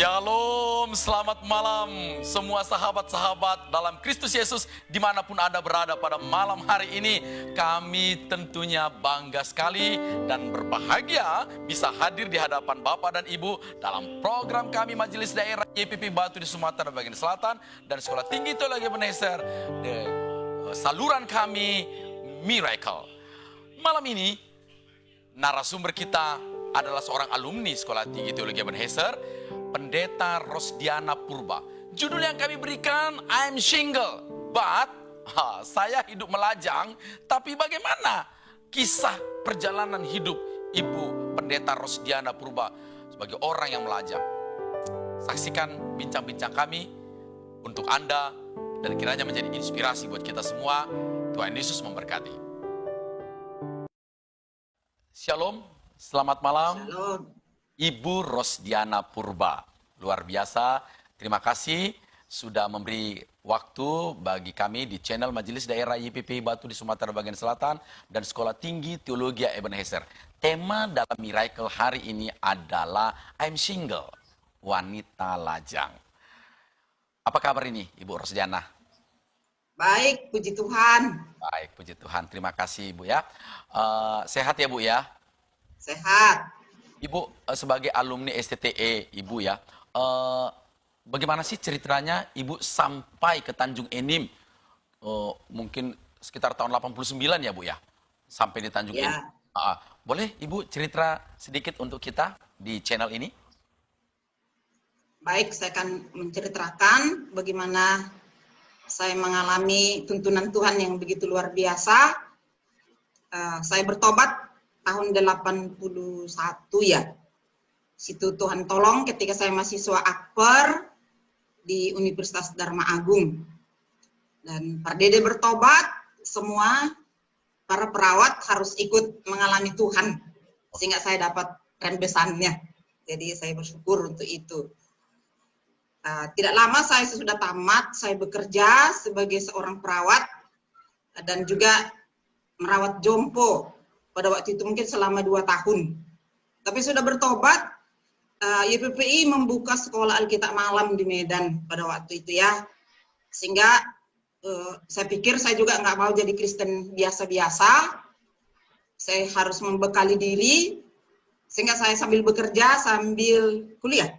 Shalom, selamat malam semua sahabat-sahabat dalam Kristus Yesus dimanapun Anda berada pada malam hari ini. Kami tentunya bangga sekali dan berbahagia bisa hadir di hadapan Bapak dan Ibu dalam program kami Majelis Daerah YPP Batu di Sumatera bagian selatan dan Sekolah Tinggi Teologi Ebenezer, saluran kami Miracle. Malam ini narasumber kita adalah seorang alumni Sekolah Tinggi Teologi Ebenezer, Pendeta Rosdiana Purba. Judul yang kami berikan, I'm single, but saya hidup melajang. Tapi bagaimana kisah perjalanan hidup Ibu Pendeta Rosdiana Purba sebagai orang yang melajang? Saksikan bincang-bincang kami untuk Anda dan kiranya menjadi inspirasi buat kita semua. Tuhan Yesus memberkati. Shalom, selamat malam. Shalom. Ibu Rosdiana Purba, luar biasa. Terima kasih sudah memberi waktu bagi kami di channel Majelis Daerah YPP Batu di Sumatera bagian selatan dan Sekolah Tinggi Teologi Ebenezer. Tema dalam Miracle hari ini adalah I'm single, wanita lajang. Apa kabar ini Ibu Rosdiana? Baik, puji Tuhan. Baik, puji Tuhan. Terima kasih Ibu ya. Sehat ya Bu ya? Sehat. Ibu sebagai alumni STTE, Ibu ya, bagaimana sih ceritanya Ibu sampai ke Tanjung Enim? Mungkin sekitar tahun 89 ya Bu ya, sampai di Tanjung Enim. Boleh Ibu cerita sedikit untuk kita di channel ini? Baik, saya akan menceritakan bagaimana saya mengalami tuntunan Tuhan yang begitu luar biasa. Saya bertobat tahun 81 ya. Situ Tuhan tolong ketika saya mahasiswa akper di Universitas Dharma Agung. Dan Pak Dede bertobat, semua para perawat harus ikut mengalami Tuhan. Sehingga saya dapat rembesannya. Jadi saya bersyukur untuk itu. Tidak lama saya sudah tamat, saya bekerja sebagai seorang perawat dan juga merawat jompo. Pada waktu itu mungkin selama 2 tahun. Tapi sudah bertobat, YPPI membuka sekolah Alkitab malam di Medan pada waktu itu ya. Sehingga saya pikir saya juga nggak mau jadi Kristen biasa-biasa. Saya harus membekali diri. Sehingga saya sambil bekerja, sambil kuliah.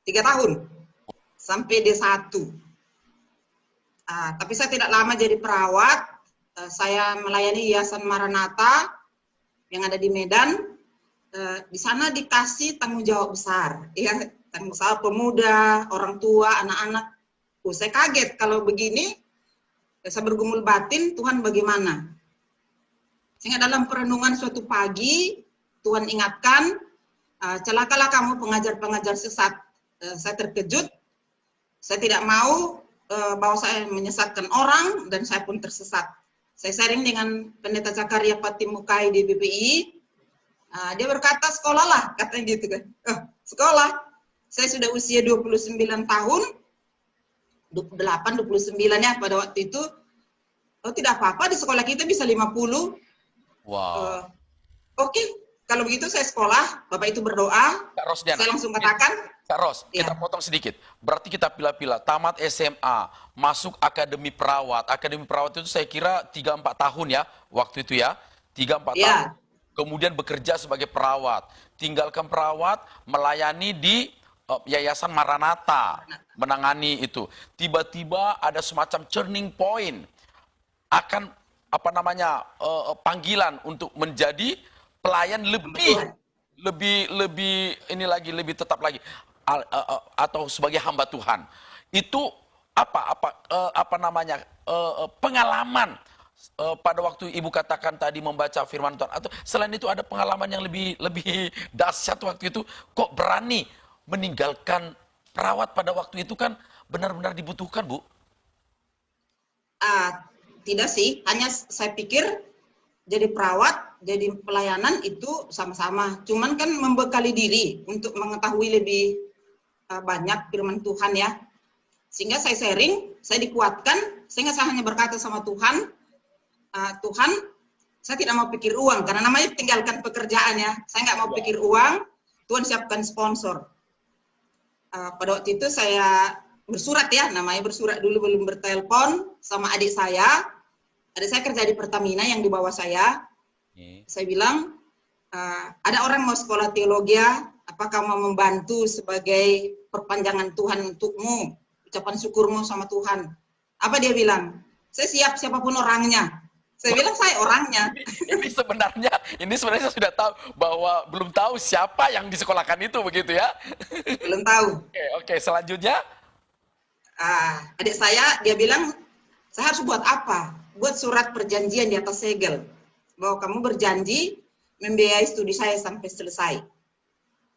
3 tahun. Sampai D1. Tapi saya tidak lama jadi perawat. Saya melayani Yayasan Maranatha yang ada di Medan. Di sana dikasih tanggung jawab besar, ya, tanggung jawab pemuda, orang tua, anak-anak. Saya kaget kalau begini. Saya bergumul batin, Tuhan bagaimana? Sehingga dalam perenungan suatu pagi, Tuhan ingatkan, celakalah kamu pengajar-pengajar sesat. Saya terkejut. Saya tidak mau bahwa saya menyesatkan orang dan saya pun tersesat. Saya sharing dengan Pendeta Zakaria Patimukai di BPI. Dia berkata, sekolahlah, katanya gitu kan. Sekolah. Saya sudah usia 29 tahun, 28, 29 ya pada waktu itu. Tidak apa-apa, di sekolah kita bisa 50. Wow. Oke, kalau begitu saya sekolah, Bapak itu berdoa. Kak Rosdiana, saya langsung katakan. Kak Ros, kita potong sedikit. Berarti kita pilih-pilih, tamat SMA, masuk akademi perawat. Akademi perawat itu saya kira 3-4 tahun ya, waktu itu ya. 3-4 tahun. Kemudian bekerja sebagai perawat. Tinggalkan perawat, melayani di Yayasan Maranatha, menangani itu. Tiba-tiba ada semacam turning point. Akan, panggilan untuk menjadi pelayan lebih tetap lagi. Atau sebagai hamba Tuhan. Itu pengalaman pada waktu Ibu katakan tadi membaca firman Tuhan, atau selain itu ada pengalaman yang lebih dahsyat waktu itu, kok berani meninggalkan perawat pada waktu itu, kan benar-benar dibutuhkan Bu? Tidak sih, hanya saya pikir jadi perawat, jadi pelayanan itu sama-sama. Cuman kan membekali diri untuk mengetahui lebih banyak firman Tuhan ya. Sehingga saya sharing, saya dikuatkan, sehingga saya hanya berkata sama Tuhan, Tuhan, saya tidak mau pikir uang, karena namanya tinggalkan pekerjaan ya. Saya nggak mau pikir uang, Tuhan siapkan sponsor. pada waktu itu saya bersurat ya, namanya bersurat dulu, belum bertelepon sama adik saya. Adik saya kerja di Pertamina yang di bawah saya. Saya bilang, ada orang mau sekolah teologi, apakah mau membantu sebagai perpanjangan Tuhan untukmu, ucapan syukurmu sama Tuhan. Apa dia bilang? Saya siap siapapun orangnya. Saya bilang saya orangnya. Ini sebenarnya saya sudah tahu bahwa belum tahu siapa yang disekolahkan itu begitu ya. Belum tahu. Oke, selanjutnya. Adik saya, dia bilang, saya harus buat apa? Buat surat perjanjian di atas segel. Bahwa kamu berjanji membiayai studi saya sampai selesai.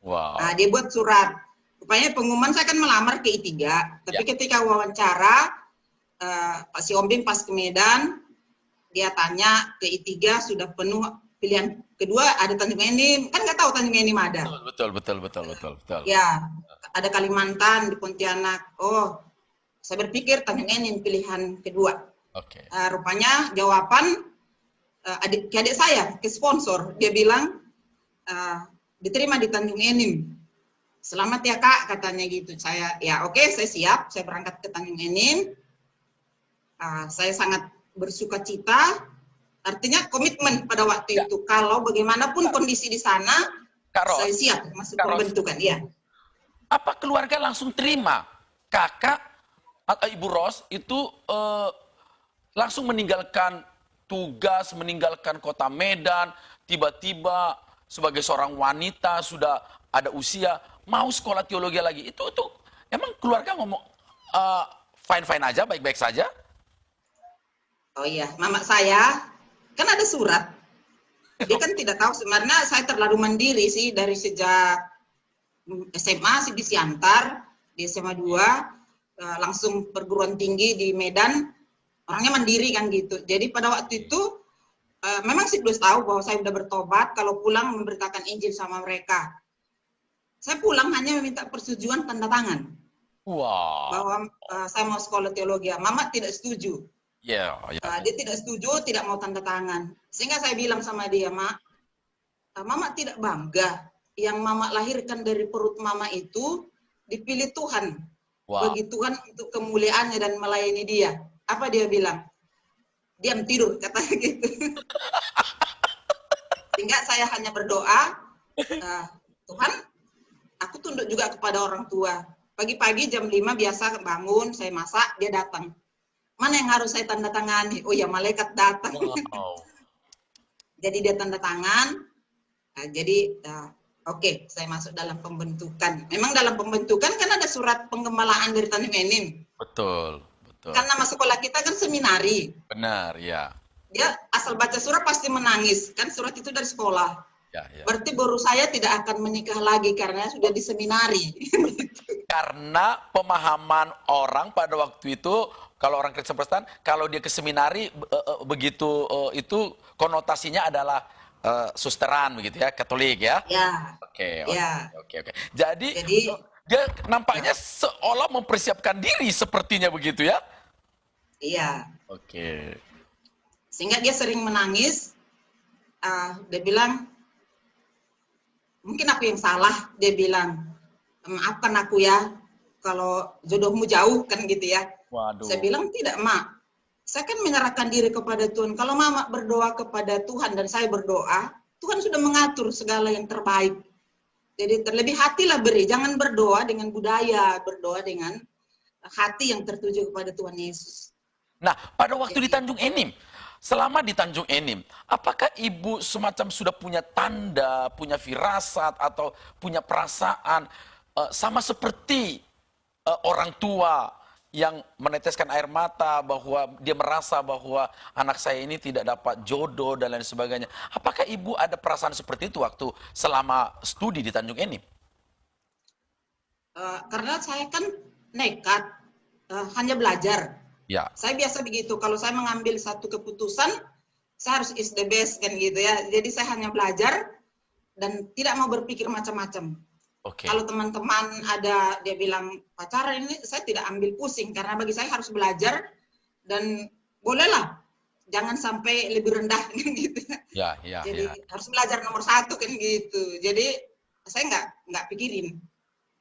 Wow. Dia buat surat. Rupanya pengumuman saya kan melamar ke I3. Tapi ketika wawancara, Pak Siombing pas ke Medan, dia tanya ke I3 sudah penuh, pilihan kedua ada Tanjung Enim. Kan nggak tahu Tanjung Enim ada. Betul. Ya, ada Kalimantan di Pontianak. Oh, saya berpikir Tanjung Enim pilihan kedua. Oke. Rupanya jawaban adik saya ke sponsor, dia bilang diterima di Tanjung Enim. Selamat ya Kak, katanya gitu. Saya ya oke, saya siap, saya berangkat ke Tanjung Enim. Saya sangat bersuka cita, artinya komitmen pada waktu itu. Kalau bagaimanapun kondisi di sana, saya siap masuk pembentukan. Ya. Apa keluarga langsung terima? Kakak atau Ibu Ros itu langsung meninggalkan tugas, meninggalkan kota Medan, tiba-tiba sebagai seorang wanita sudah ada usia, mau sekolah teologi lagi. Itu emang keluarga ngomong fine-fine aja, baik-baik saja? Oh iya, mama saya kan ada surat. Dia kan tidak tahu sebenarnya saya terlalu mandiri sih dari sejak SMA sih di Siantar, di SMA 2, langsung perguruan tinggi di Medan, orangnya mandiri kan gitu. Jadi pada waktu itu memang sih belum tahu bahwa saya sudah bertobat, kalau pulang memberitakan Injil sama mereka. Saya pulang hanya meminta persetujuan tanda tangan. Wow. Bahwa saya mau sekolah teologi. Mama tidak setuju. Yeah. Dia tidak setuju, tidak mau tanda tangan. Sehingga saya bilang sama dia, Mak, Mama tidak bangga. Yang Mama lahirkan dari perut Mama itu dipilih Tuhan. Wow. Bagi Tuhan untuk kemuliaannya dan melayani dia. Apa dia bilang? Diam tidur, katanya gitu. Sehingga saya hanya berdoa, Tuhan, aku tunduk juga kepada orang tua. Pagi-pagi jam 5 biasa bangun, saya masak, dia datang. Mana yang harus saya tanda tangani? Oh ya, malaikat datang. Wow. Jadi dia tanda tangan. Oke, saya masuk dalam pembentukan. Memang dalam pembentukan kan ada surat penggembalaan dari Tanjung Enim. Betul. Kan nama sekolah kita kan seminari. Benar, ya. Dia asal baca surat pasti menangis. Kan surat itu dari sekolah. Ya. Berarti baru saya tidak akan menikah lagi karena sudah di seminari. Karena pemahaman orang pada waktu itu, kalau orang Kristen Protestan, kalau dia ke seminari begitu itu konotasinya adalah susteran begitu ya, Katolik ya. Ya. Oke. Jadi dia nampaknya seolah mempersiapkan diri sepertinya begitu ya. Iya. Oke. Sehingga dia sering menangis. Dia bilang, mungkin aku yang salah. Dia bilang, maafkan aku ya, kalau jodohmu jauh kan gitu ya. Waduh. Saya bilang tidak, Mak. Saya kan menyerahkan diri kepada Tuhan. Kalau Mama berdoa kepada Tuhan dan saya berdoa, Tuhan sudah mengatur segala yang terbaik. Jadi terlebih hatilah beri, jangan berdoa dengan budaya, berdoa dengan hati yang tertuju kepada Tuhan Yesus. Nah, pada waktu di Tanjung Enim, selama di Tanjung Enim, apakah Ibu semacam sudah punya tanda, punya firasat, atau punya perasaan sama seperti orang tua yang meneteskan air mata bahwa dia merasa bahwa anak saya ini tidak dapat jodoh dan lain sebagainya. Apakah Ibu ada perasaan seperti itu waktu selama studi di Tanjung Enim? Karena saya kan nekat, hanya belajar. Ya. Saya biasa begitu, kalau saya mengambil satu keputusan, saya harus is the best kan gitu ya. Jadi saya hanya belajar dan tidak mau berpikir macam-macam. Okay. Kalau teman-teman ada dia bilang pacaran ini, saya tidak ambil pusing karena bagi saya harus belajar dan bolehlah jangan sampai lebih rendah gitu. Ya. Jadi harus belajar nomor 1 kan gitu. Jadi saya nggak pikirin.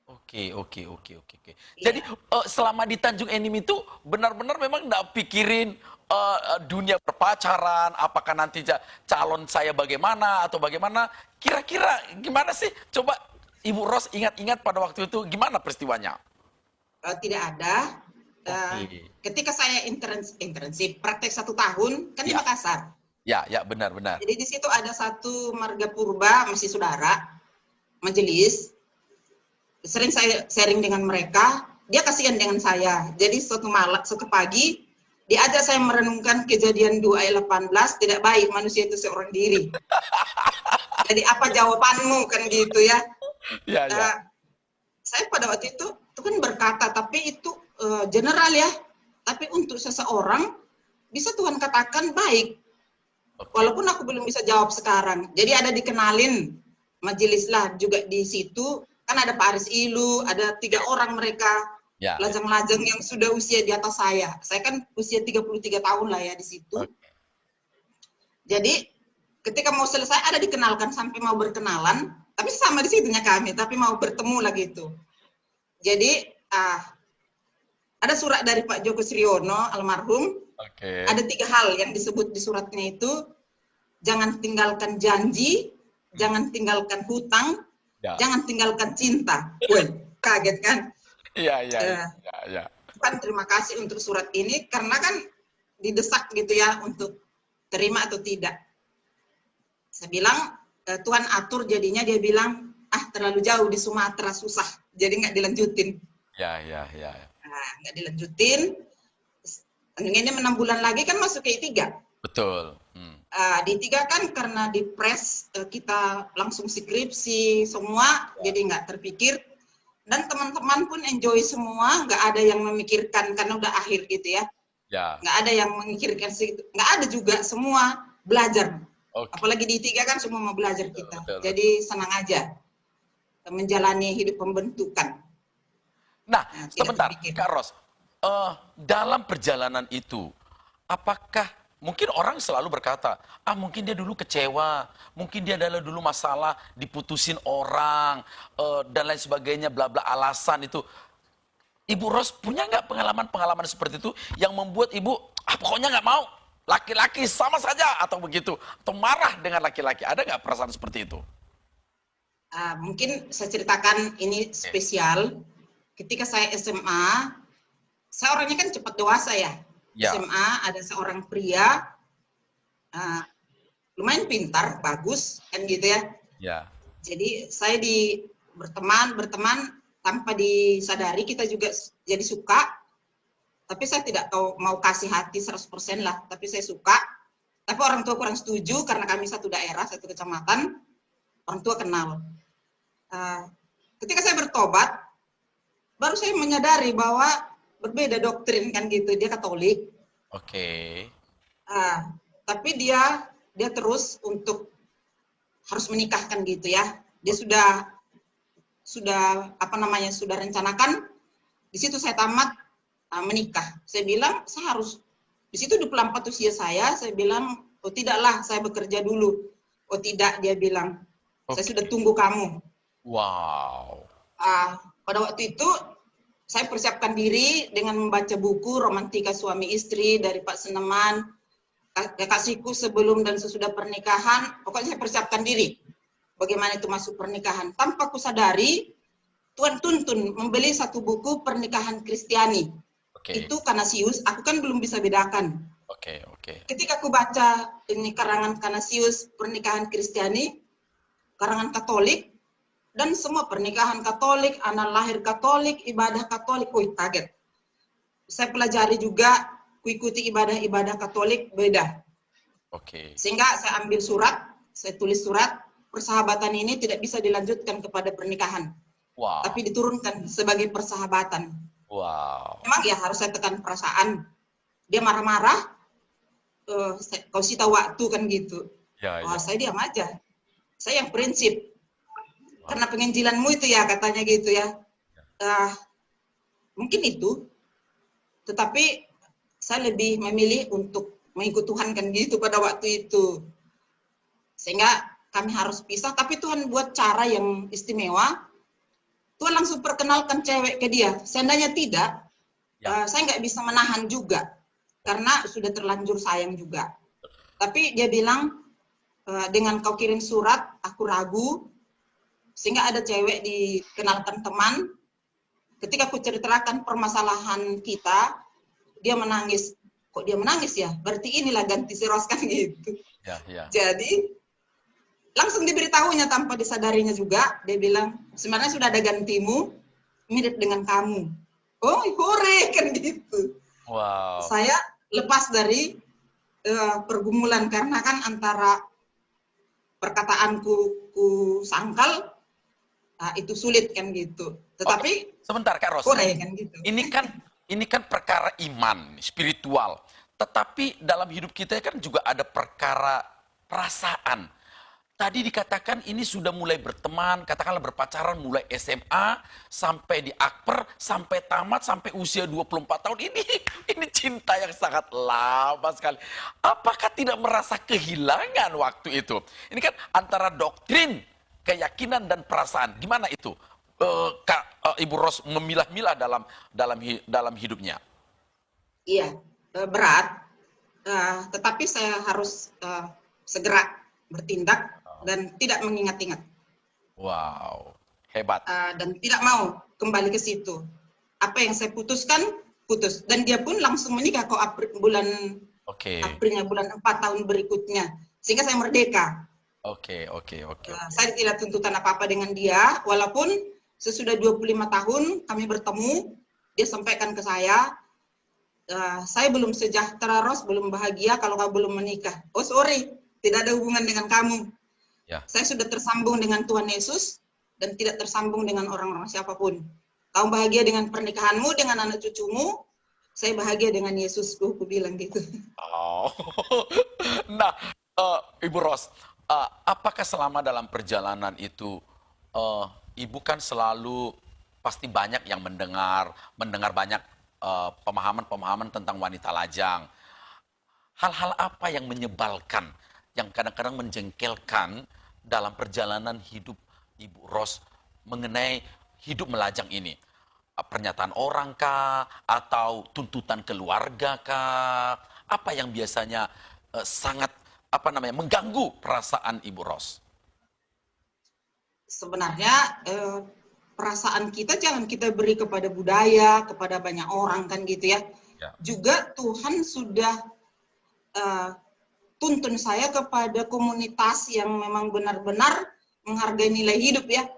Oke, oke, oke, oke, oke. Jadi Iya. selama di Tanjung Enim itu benar-benar memang nggak pikirin dunia perpacaran, apakah nanti calon saya bagaimana atau bagaimana? Kira-kira gimana sih? Coba Ibu Ros ingat-ingat pada waktu itu gimana peristiwanya? Tidak ada. Eh, Oke. ketika saya internship praktek 1 tahun kan di Ya, Makassar. ya, ya, benar-benar. Jadi di situ ada satu marga purba masih saudara majelis. Sering saya sharing dengan mereka. Dia kasihan dengan saya. Jadi suatu pagi diajak saya merenungkan kejadian 2 ayat 18, tidak baik manusia itu seorang diri. Jadi apa jawabanmu kan gitu ya. Ya, ya. Eh, saya pada waktu itu kan berkata, tapi itu general ya. Tapi untuk seseorang bisa Tuhan katakan baik. Oke. Walaupun aku belum bisa jawab sekarang. Jadi ada dikenalin majelis lah juga di situ. Kan ada Pak Aris Ilu, ada 3 orang mereka Ya, ya. lajang-lajang yang sudah usia di atas saya. Saya kan usia 33 tahun lah ya di situ. Oke. Jadi ketika mau selesai ada dikenalkan sampai mau berkenalan, tapi sama di situnya kami, tapi mau bertemu lagi itu. Jadi ada surat dari Pak Joko Sriono almarhum. Oke. Ada 3 hal yang disebut di suratnya itu, jangan tinggalkan janji, jangan tinggalkan hutang, Ya. jangan tinggalkan cinta. Woi, kaget kan? Iya, iya, iya, Eh, iya, iya. Tuhan terima kasih untuk surat ini karena kan didesak gitu ya untuk terima atau tidak. Saya bilang Tuhan atur jadinya dia bilang terlalu jauh di Sumatera susah, jadi nggak dilanjutin. Ya, ya, ya. Nggak dilanjutin. Ini 6 bulan lagi kan masuk ke I3. Betul. Di I3 kan karena di press kita langsung skripsi semua, jadi nggak terpikir. Dan teman-teman pun enjoy semua, nggak ada yang memikirkan karena udah akhir gitu ya. Ya. Nggak ada yang memikirkan segitu. Nggak ada juga, semua belajar. Oke. Apalagi di I3 kan semua mau belajar kita. Betul, betul. Jadi senang aja menjalani hidup pembentukan. Nah, Tidak sebentar, terpikir. Kak Ros. Dalam perjalanan itu, apakah mungkin orang selalu berkata, mungkin dia dulu kecewa, mungkin dia dulu masalah diputusin orang, dan lain sebagainya, bla bla alasan itu. Ibu Ros punya nggak pengalaman-pengalaman seperti itu yang membuat ibu, pokoknya nggak mau, laki-laki sama saja, atau begitu, atau marah dengan laki-laki, ada nggak perasaan seperti itu? Mungkin saya ceritakan ini spesial. Ketika saya SMA, saya orangnya kan cepat dewasa ya. Ya. SMA ada seorang pria, lumayan pintar, bagus, kan gitu ya. Ya. Jadi saya berteman tanpa disadari kita juga jadi suka. Tapi saya tidak tahu mau kasih hati 100% lah, tapi saya suka. Tapi orang tua kurang setuju karena kami satu daerah, satu kecamatan, orang tua kenal. Ketika saya bertobat, baru saya menyadari bahwa berbeda doktrin kan gitu, dia Katolik. Oke. Tapi dia terus untuk harus menikahkan gitu ya. Dia sudah rencanakan. Di situ saya tamat menikah. Saya bilang saya harus di situ 24 usia saya bilang oh tidaklah, saya bekerja dulu. Oh tidak, dia bilang saya sudah tunggu kamu. Wow. Pada waktu itu saya persiapkan diri dengan membaca buku Romantika Suami Istri dari Pak Seneman, Kekasihku Sebelum dan Sesudah Pernikahan. Pokoknya saya persiapkan diri bagaimana itu masuk pernikahan. Tanpa kusadari, Tuhan tuntun membeli satu buku pernikahan Kristiani. Itu Canisius, aku kan belum bisa bedakan. Ketika aku baca ini karangan Canisius, pernikahan Kristiani, karangan Katolik, dan semua pernikahan Katolik, anak lahir Katolik, ibadah Katolik, kaget. Saya pelajari juga, kuikuti ibadah-ibadah Katolik, beda. Sehingga saya ambil surat, saya tulis surat, persahabatan ini tidak bisa dilanjutkan kepada pernikahan. Wow. Tapi diturunkan sebagai persahabatan. Wow. Memang ya harus saya tekan perasaan. Dia marah-marah, kau sita waktu kan gitu. Ya. Saya diam aja. Saya yang prinsip. Karena penginjilanmu itu ya katanya gitu ya. Mungkin itu. Tetapi saya lebih memilih untuk mengikut Tuhan kan gitu pada waktu itu. Sehingga kami harus pisah. Tapi Tuhan buat cara yang istimewa. Tuhan langsung perkenalkan cewek ke dia. Seandainya tidak, saya nggak bisa menahan juga, karena sudah terlanjur sayang juga. Tapi dia bilang, dengan kau kirim surat, aku ragu, sehingga ada cewek dikenalkan teman. Ketika aku ceritakan permasalahan kita, dia menangis. Kok dia menangis ya? Berarti inilah ganti si Ros kan gitu. Jadi langsung diberitahunya tanpa disadarinya juga. Dia bilang, sebenarnya sudah ada gantimu, mirip dengan kamu. Oh, hore kan gitu. Wow. Saya lepas dari pergumulan karena kan antara perkataanku ku sangkal, itu sulit kan gitu. Tetapi sebentar Kak Ros, hore kan gitu. Ini kan perkara iman, spiritual. Tetapi dalam hidup kita kan juga ada perkara perasaan. Tadi dikatakan ini sudah mulai berteman, katakanlah berpacaran mulai SMA sampai di akper, sampai tamat, sampai usia 24 tahun. Ini cinta yang sangat lama sekali. Apakah tidak merasa kehilangan waktu itu? Ini kan antara doktrin, keyakinan, dan perasaan. Gimana itu? Ibu Ros memilah-milah dalam hidupnya. Iya, berat. Tetapi saya harus segera bertindak dan tidak mengingat-ingat. Wow, hebat. Dan tidak mau kembali ke situ. Apa yang saya putuskan, putus. Dan dia pun langsung menikah kok bulan Aprilnya, bulan 4 tahun berikutnya. Sehingga saya merdeka. Oke. Saya tidak tuntutan apa-apa dengan dia, walaupun sesudah 25 tahun kami bertemu, dia sampaikan ke saya belum sejahtera, Ros, belum bahagia kalau kau belum menikah. Oh sorry, tidak ada hubungan dengan kamu. Ya. Saya sudah tersambung dengan Tuhan Yesus dan tidak tersambung dengan orang-orang siapapun. Kau bahagia dengan pernikahanmu, dengan anak cucumu, saya bahagia dengan Yesus, aku bilang gitu. Oh. Nah, Ibu Ros, apakah selama dalam perjalanan itu, Ibu kan selalu pasti banyak yang mendengar banyak pemahaman-pemahaman tentang wanita lajang. Hal-hal apa yang menyebalkan, yang kadang-kadang menjengkelkan dalam perjalanan hidup Ibu Ros mengenai hidup melajang ini? Pernyataan orang kah? Atau tuntutan keluarga kah? Apa yang biasanya sangat mengganggu perasaan Ibu Ros? Sebenarnya perasaan kita jangan kita beri kepada budaya, kepada banyak orang kan gitu ya. Juga Tuhan sudah tuntun saya kepada komunitas yang memang benar-benar menghargai nilai hidup ya.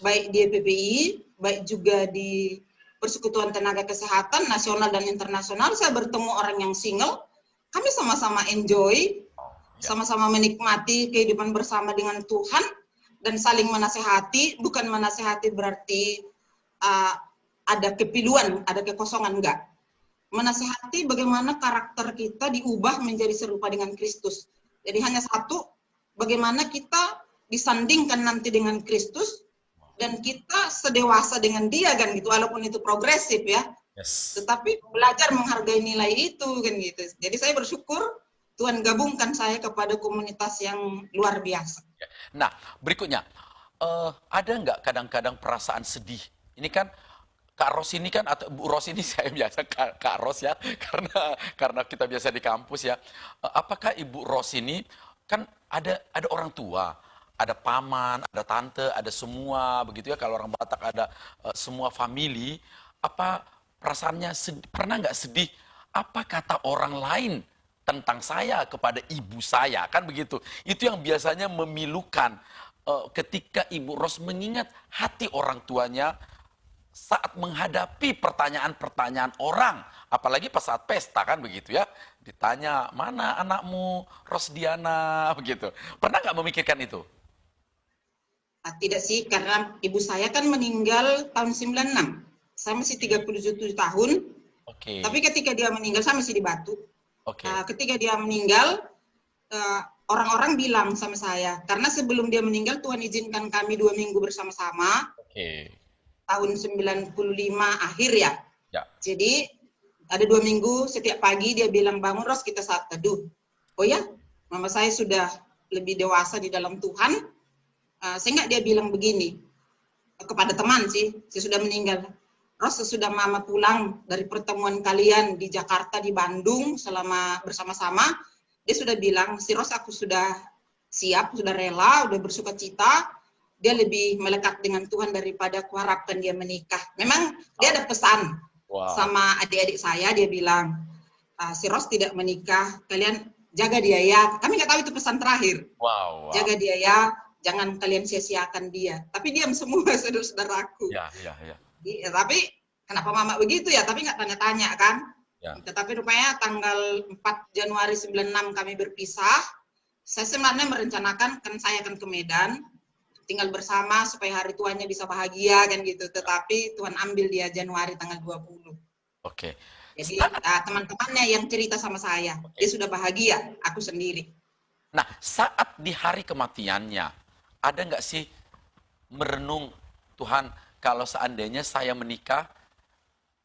Baik di PPI, baik juga di Persekutuan Tenaga Kesehatan Nasional dan Internasional. Saya bertemu orang yang single, kami sama-sama enjoy, sama-sama menikmati kehidupan bersama dengan Tuhan, dan saling menasehati. Bukan menasehati berarti ada kepiluan, ada kekosongan, enggak. Menasehati bagaimana karakter kita diubah menjadi serupa dengan Kristus. Jadi hanya satu, bagaimana kita disandingkan nanti dengan Kristus, dan kita sedewasa dengan dia kan gitu, walaupun itu progresif ya. Yes. Tetapi belajar menghargai nilai itu kan gitu. Jadi saya bersyukur Tuhan gabungkan saya kepada komunitas yang luar biasa. Nah, berikutnya, ada nggak kadang-kadang perasaan sedih? Ini kan Kak Ros ini kan, atau Bu Ros ini, saya biasa Kak Ros ya, karena kita biasa di kampus ya. Apakah Ibu Ros ini kan ada orang tua, ada paman, ada tante, ada semua begitu ya. Kalau orang Batak ada semua family. Apa perasaannya pernah nggak sedih? Apa kata orang lain tentang saya kepada ibu saya, kan begitu? Itu yang biasanya memilukan ketika Ibu Ros mengingat hati orang tuanya saat menghadapi pertanyaan-pertanyaan orang, apalagi pas saat pesta kan begitu ya, ditanya mana anakmu Rosdiana begitu. Pernah nggak memikirkan itu? Tidak sih, karena ibu saya kan meninggal tahun 96. Saya masih 37 tahun. Tapi ketika dia meninggal, saya masih di Batu. Ketika dia meninggal, orang-orang bilang sama saya, karena sebelum dia meninggal Tuhan izinkan kami 2 minggu bersama-sama. Tahun 95 akhir ya. Jadi ada 2 minggu setiap pagi dia bilang, bangun Ros, kita saat teduh. Oh ya, mama saya sudah lebih dewasa di dalam Tuhan, sehingga dia bilang begini, kepada teman sih, saya sudah meninggal. Ros, sesudah mama pulang dari pertemuan kalian di Jakarta, di Bandung selama bersama-sama, dia sudah bilang, si Ros aku sudah siap, sudah rela, sudah bersuka cita, dia lebih melekat dengan Tuhan daripada aku harapkan dia menikah. Memang dia ada pesan sama adik-adik saya, dia bilang, si Ros tidak menikah, kalian jaga dia ya. Kami nggak tahu itu pesan terakhir. Jaga dia ya, jangan kalian sia-siakan dia. Tapi diam semua saudara-saudaraku. Ya. Ya, tapi kenapa mama begitu ya? Tapi nggak tanya-tanya kan? Ya. Tetapi rupanya tanggal 4 Januari 96 kami berpisah. Saya sebenarnya merencanakan kan saya akan ke Medan, tinggal bersama supaya hari tuanya bisa bahagia kan gitu. Tetapi Tuhan ambil dia Januari tanggal 20. Oke. Jadi teman-temannya yang cerita sama saya, dia sudah bahagia, aku sendiri. Nah, saat di hari kematiannya, ada nggak sih merenung, Tuhan, kalau seandainya saya menikah,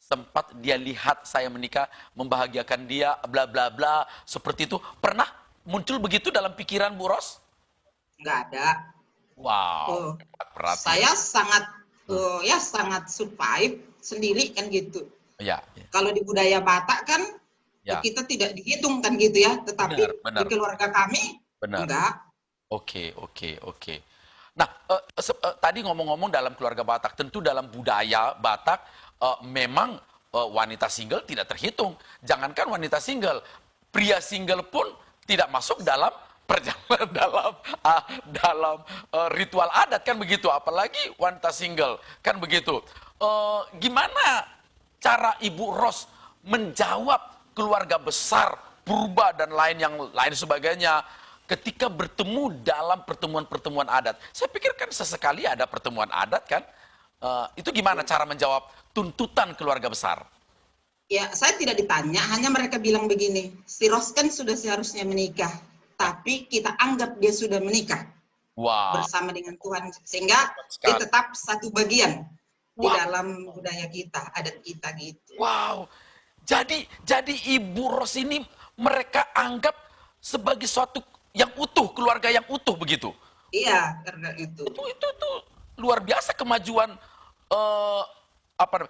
sempat dia lihat saya menikah, membahagiakan dia, bla bla bla, seperti itu. Pernah muncul begitu dalam pikiran Bu Ros? Nggak ada. Wow. Saya sangat, sangat survive sendiri kan gitu. Ya. Kalau di budaya Batak kan, kita tidak dihitung kan gitu ya. Tetapi benar. di keluarga kami, enggak. Oke. Nah, tadi ngomong-ngomong dalam keluarga Batak, tentu dalam budaya Batak memang wanita single tidak terhitung. Jangankan wanita single, pria single pun tidak masuk dalam perjalanan dalam ritual adat kan begitu. Apalagi wanita single kan begitu. Gimana cara Ibu Ros menjawab keluarga besar, purba dan lain sebagainya ketika bertemu dalam pertemuan-pertemuan adat? Saya pikir kan sesekali ada pertemuan adat kan? Itu gimana cara menjawab tuntutan keluarga besar? Ya, saya tidak ditanya, hanya mereka bilang begini, si Ros kan sudah seharusnya menikah, tapi kita anggap dia sudah menikah bersama dengan Tuhan, sehingga dia tetap satu bagian di dalam budaya kita, adat kita gitu. Wow, jadi Ibu Ros ini mereka anggap sebagai suatu yang utuh, keluarga yang utuh begitu. Iya, karena itu. Itu luar biasa kemajuan.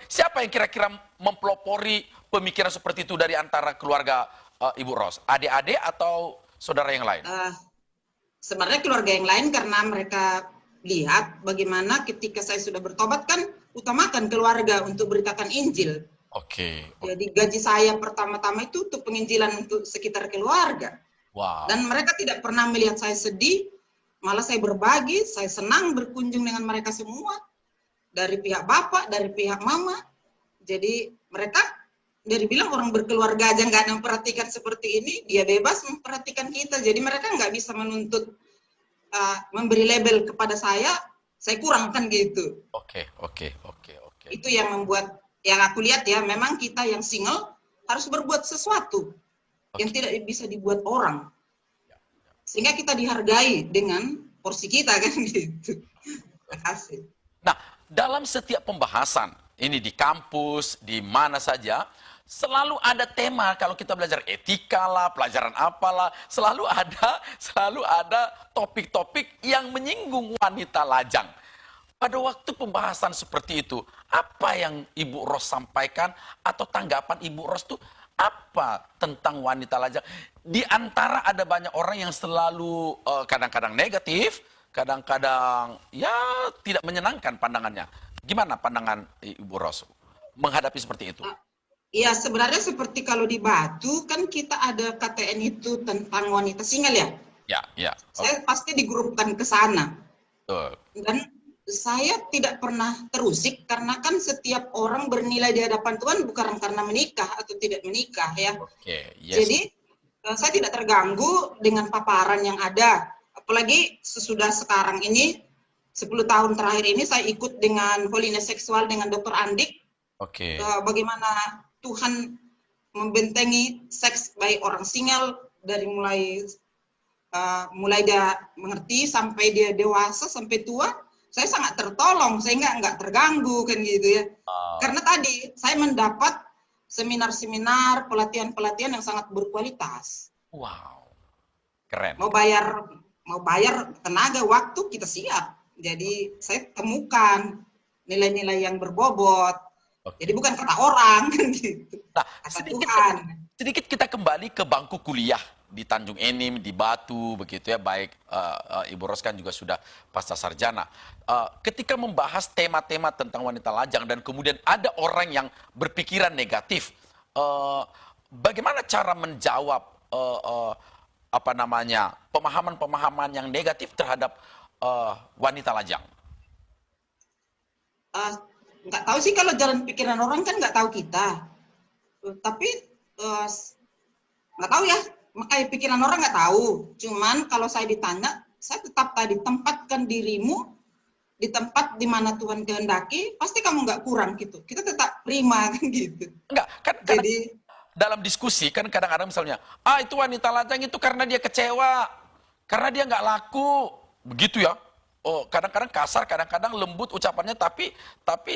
Siapa yang kira-kira mempelopori pemikiran seperti itu dari antara keluarga Ibu Ros? Adik-adik atau saudara yang lain? Sebenarnya keluarga yang lain karena mereka lihat bagaimana ketika saya sudah bertobat kan utamakan keluarga untuk beritakan Injil. Oke. Jadi gaji saya pertama-tama itu untuk penginjilan untuk sekitar keluarga. Wow. Dan mereka tidak pernah melihat saya sedih, malah saya berbagi, saya senang berkunjung dengan mereka semua. Dari pihak bapak, dari pihak mama. Jadi mereka dari bilang orang berkeluarga aja nggak memperhatikan seperti ini, dia bebas memperhatikan kita. Jadi mereka nggak bisa menuntut, memberi label kepada saya kurang kan gitu. Oke. Itu yang membuat, yang aku lihat ya, memang kita yang single harus berbuat sesuatu yang tidak bisa dibuat orang. Sehingga kita dihargai dengan porsi kita kan gitu. Terima kasih. Nah, dalam setiap pembahasan, ini di kampus, di mana saja, selalu ada tema. Kalau kita belajar etika lah, pelajaran apalah, selalu ada topik-topik yang menyinggung wanita lajang. Pada waktu pembahasan seperti itu, apa yang Ibu Ros sampaikan atau tanggapan Ibu Ros itu apa tentang wanita lajang? Di antara ada banyak orang yang selalu kadang-kadang negatif, kadang-kadang ya tidak menyenangkan pandangannya. Gimana pandangan Ibu Ros menghadapi seperti itu? Ya sebenarnya seperti kalau di Batu kan kita ada KTN itu tentang wanita single ya. Ya. Saya pasti digrupkan ke sana. Dan saya tidak pernah terusik karena kan setiap orang bernilai di hadapan Tuhan bukan karena menikah atau tidak menikah ya. Jadi saya tidak terganggu dengan paparan yang ada. Apalagi sesudah sekarang ini 10 tahun terakhir ini saya ikut dengan holiness seksual dengan Dr. Andik. Bagaimana Tuhan membentengi seks baik orang single dari mulai dia mengerti sampai dia dewasa sampai tua. Saya sangat tertolong sehingga nggak terganggu kan gitu ya. Karena tadi saya mendapat seminar-seminar, pelatihan-pelatihan yang sangat berkualitas. Wow, keren. Mau bayar tenaga, waktu kita siap. Jadi saya temukan nilai-nilai yang berbobot. Oke. Jadi bukan kata orang kan gitu. Nah, Kata Tuhan. sedikit kita kembali ke bangku kuliah di Tanjung Enim, di Batu, begitu ya. Baik Ibu Ros kan juga sudah pasca sarjana. Ketika membahas tema-tema tentang wanita lajang dan kemudian ada orang yang berpikiran negatif, bagaimana cara menjawab apa namanya pemahaman-pemahaman yang negatif terhadap wanita lajang? Nggak tahu sih kalau jalan pikiran orang kan nggak tahu kita. Tapi nggak tahu ya, makanya pikiran orang nggak tahu. Cuman kalau saya ditanya, saya tetap tadi tempatkan dirimu di tempat di mana Tuhan kehendaki, pasti kamu nggak kurang gitu. Kita tetap prima kan gitu. Enggak, kan Jadi dalam diskusi kan kadang-kadang misalnya, itu wanita lajang itu karena dia kecewa, karena dia nggak laku, begitu ya. Oh, kadang-kadang kasar, kadang-kadang lembut ucapannya, tapi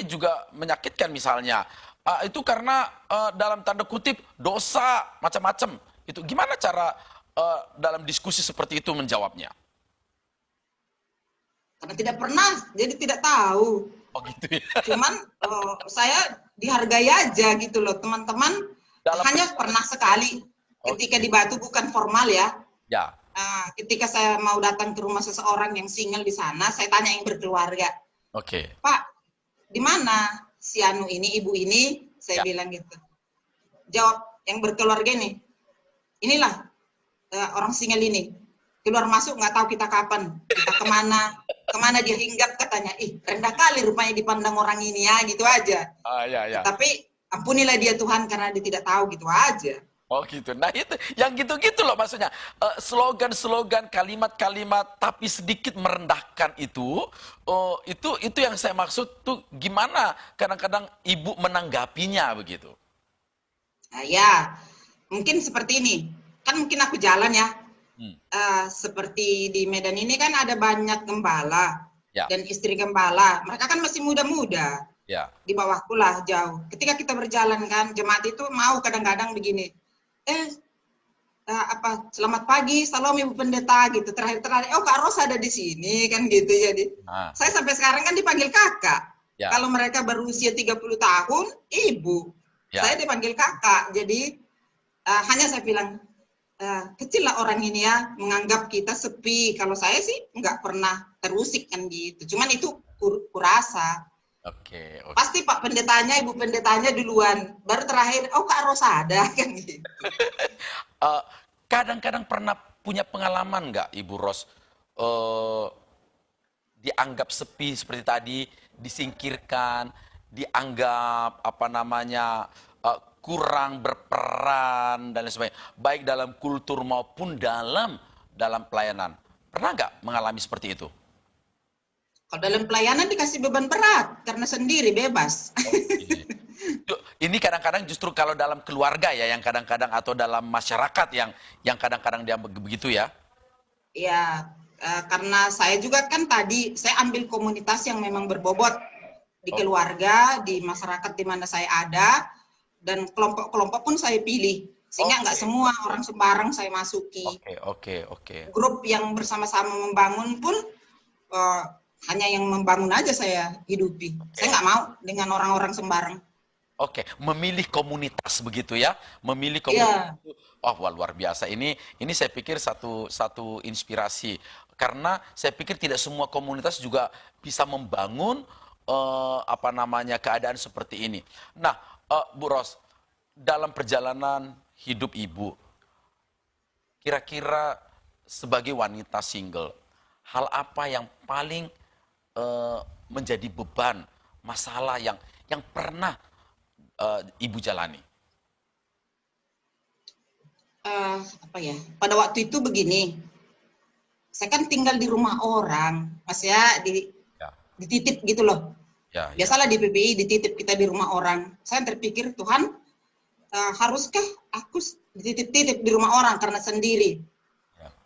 juga menyakitkan misalnya. Itu karena dalam tanda kutip dosa macam-macam. Itu gimana cara dalam diskusi seperti itu menjawabnya? karena tidak pernah, jadi tidak tahu. Oh gitu ya. Cuman saya dihargai aja gitu loh, teman-teman. Hanya pernah sekali ketika di Batu, bukan formal ya. Ya. Ketika saya mau datang ke rumah seseorang yang single di sana, saya tanya yang berkeluarga. Oke. Pak, di mana si Anu ini, ibu ini? Saya bilang gitu. Jawab yang berkeluarga ini. Inilah orang single ini. Keluar masuk nggak tahu kita kapan, kita kemana dia hinggap, katanya. Rendah kali rupanya dipandang orang ini ya, gitu aja. Ya. Tapi ampunilah dia Tuhan karena dia tidak tahu, gitu aja. Oh gitu. Nah itu, yang gitu-gitu loh maksudnya. Slogan-slogan, kalimat-kalimat, tapi sedikit merendahkan itu yang saya maksud tuh gimana kadang-kadang ibu menanggapinya begitu. Ya, mungkin seperti ini. Kan mungkin aku jalan ya. Seperti di Medan ini kan ada banyak gembala dan istri gembala. Mereka kan masih muda-muda. Di bawahku lah jauh. Ketika kita berjalan kan, jemaat itu mau kadang-kadang begini. Selamat pagi, salam Ibu Pendeta gitu. Terakhir Kak Ros ada di sini kan gitu. Jadi saya sampai sekarang kan dipanggil kakak. Kalau mereka berusia 30 tahun, ibu. Saya dipanggil kakak. Jadi hanya saya bilang, kecil lah orang ini ya, menganggap kita sepi. Kalau saya sih nggak pernah terusik kan gitu. Cuman itu kurasa. Oke. Pasti Pak Pendetanya, Ibu Pendetanya duluan. Baru terakhir, Kak Ros ada kan gitu. Kadang-kadang pernah punya pengalaman nggak Ibu Ros dianggap sepi seperti tadi, disingkirkan, dianggap kurang berperan dan lain sebagainya, baik dalam kultur maupun dalam pelayanan. Pernah nggak mengalami seperti itu? Kalau dalam pelayanan dikasih beban berat karena sendiri bebas. Okay. Ini kadang-kadang justru kalau dalam keluarga ya, yang kadang-kadang atau dalam masyarakat yang kadang-kadang dia begitu ya? Iya, karena saya juga kan tadi saya ambil komunitas yang memang berbobot di keluarga, di masyarakat di mana saya ada, dan kelompok-kelompok pun saya pilih. Sehingga nggak semua orang sembarang saya masuki. Oke. Grup yang bersama-sama membangun pun hanya yang membangun aja saya hidupi. Saya nggak mau dengan orang-orang sembarang. Oke, memilih komunitas begitu ya, memilih komunitas. Wah, luar biasa. Ini saya pikir satu inspirasi, karena saya pikir tidak semua komunitas juga bisa membangun keadaan seperti ini. Nah, Bu Ros, dalam perjalanan hidup ibu, kira-kira sebagai wanita single, hal apa yang paling menjadi beban, masalah yang pernah ibu jalani? Pada waktu itu begini, saya kan tinggal di rumah orang, Mas ya, dititip gitu loh. Biasalah di PPI dititip kita di rumah orang. Saya terpikir, Tuhan, haruskah aku dititip-titip di rumah orang karena sendiri?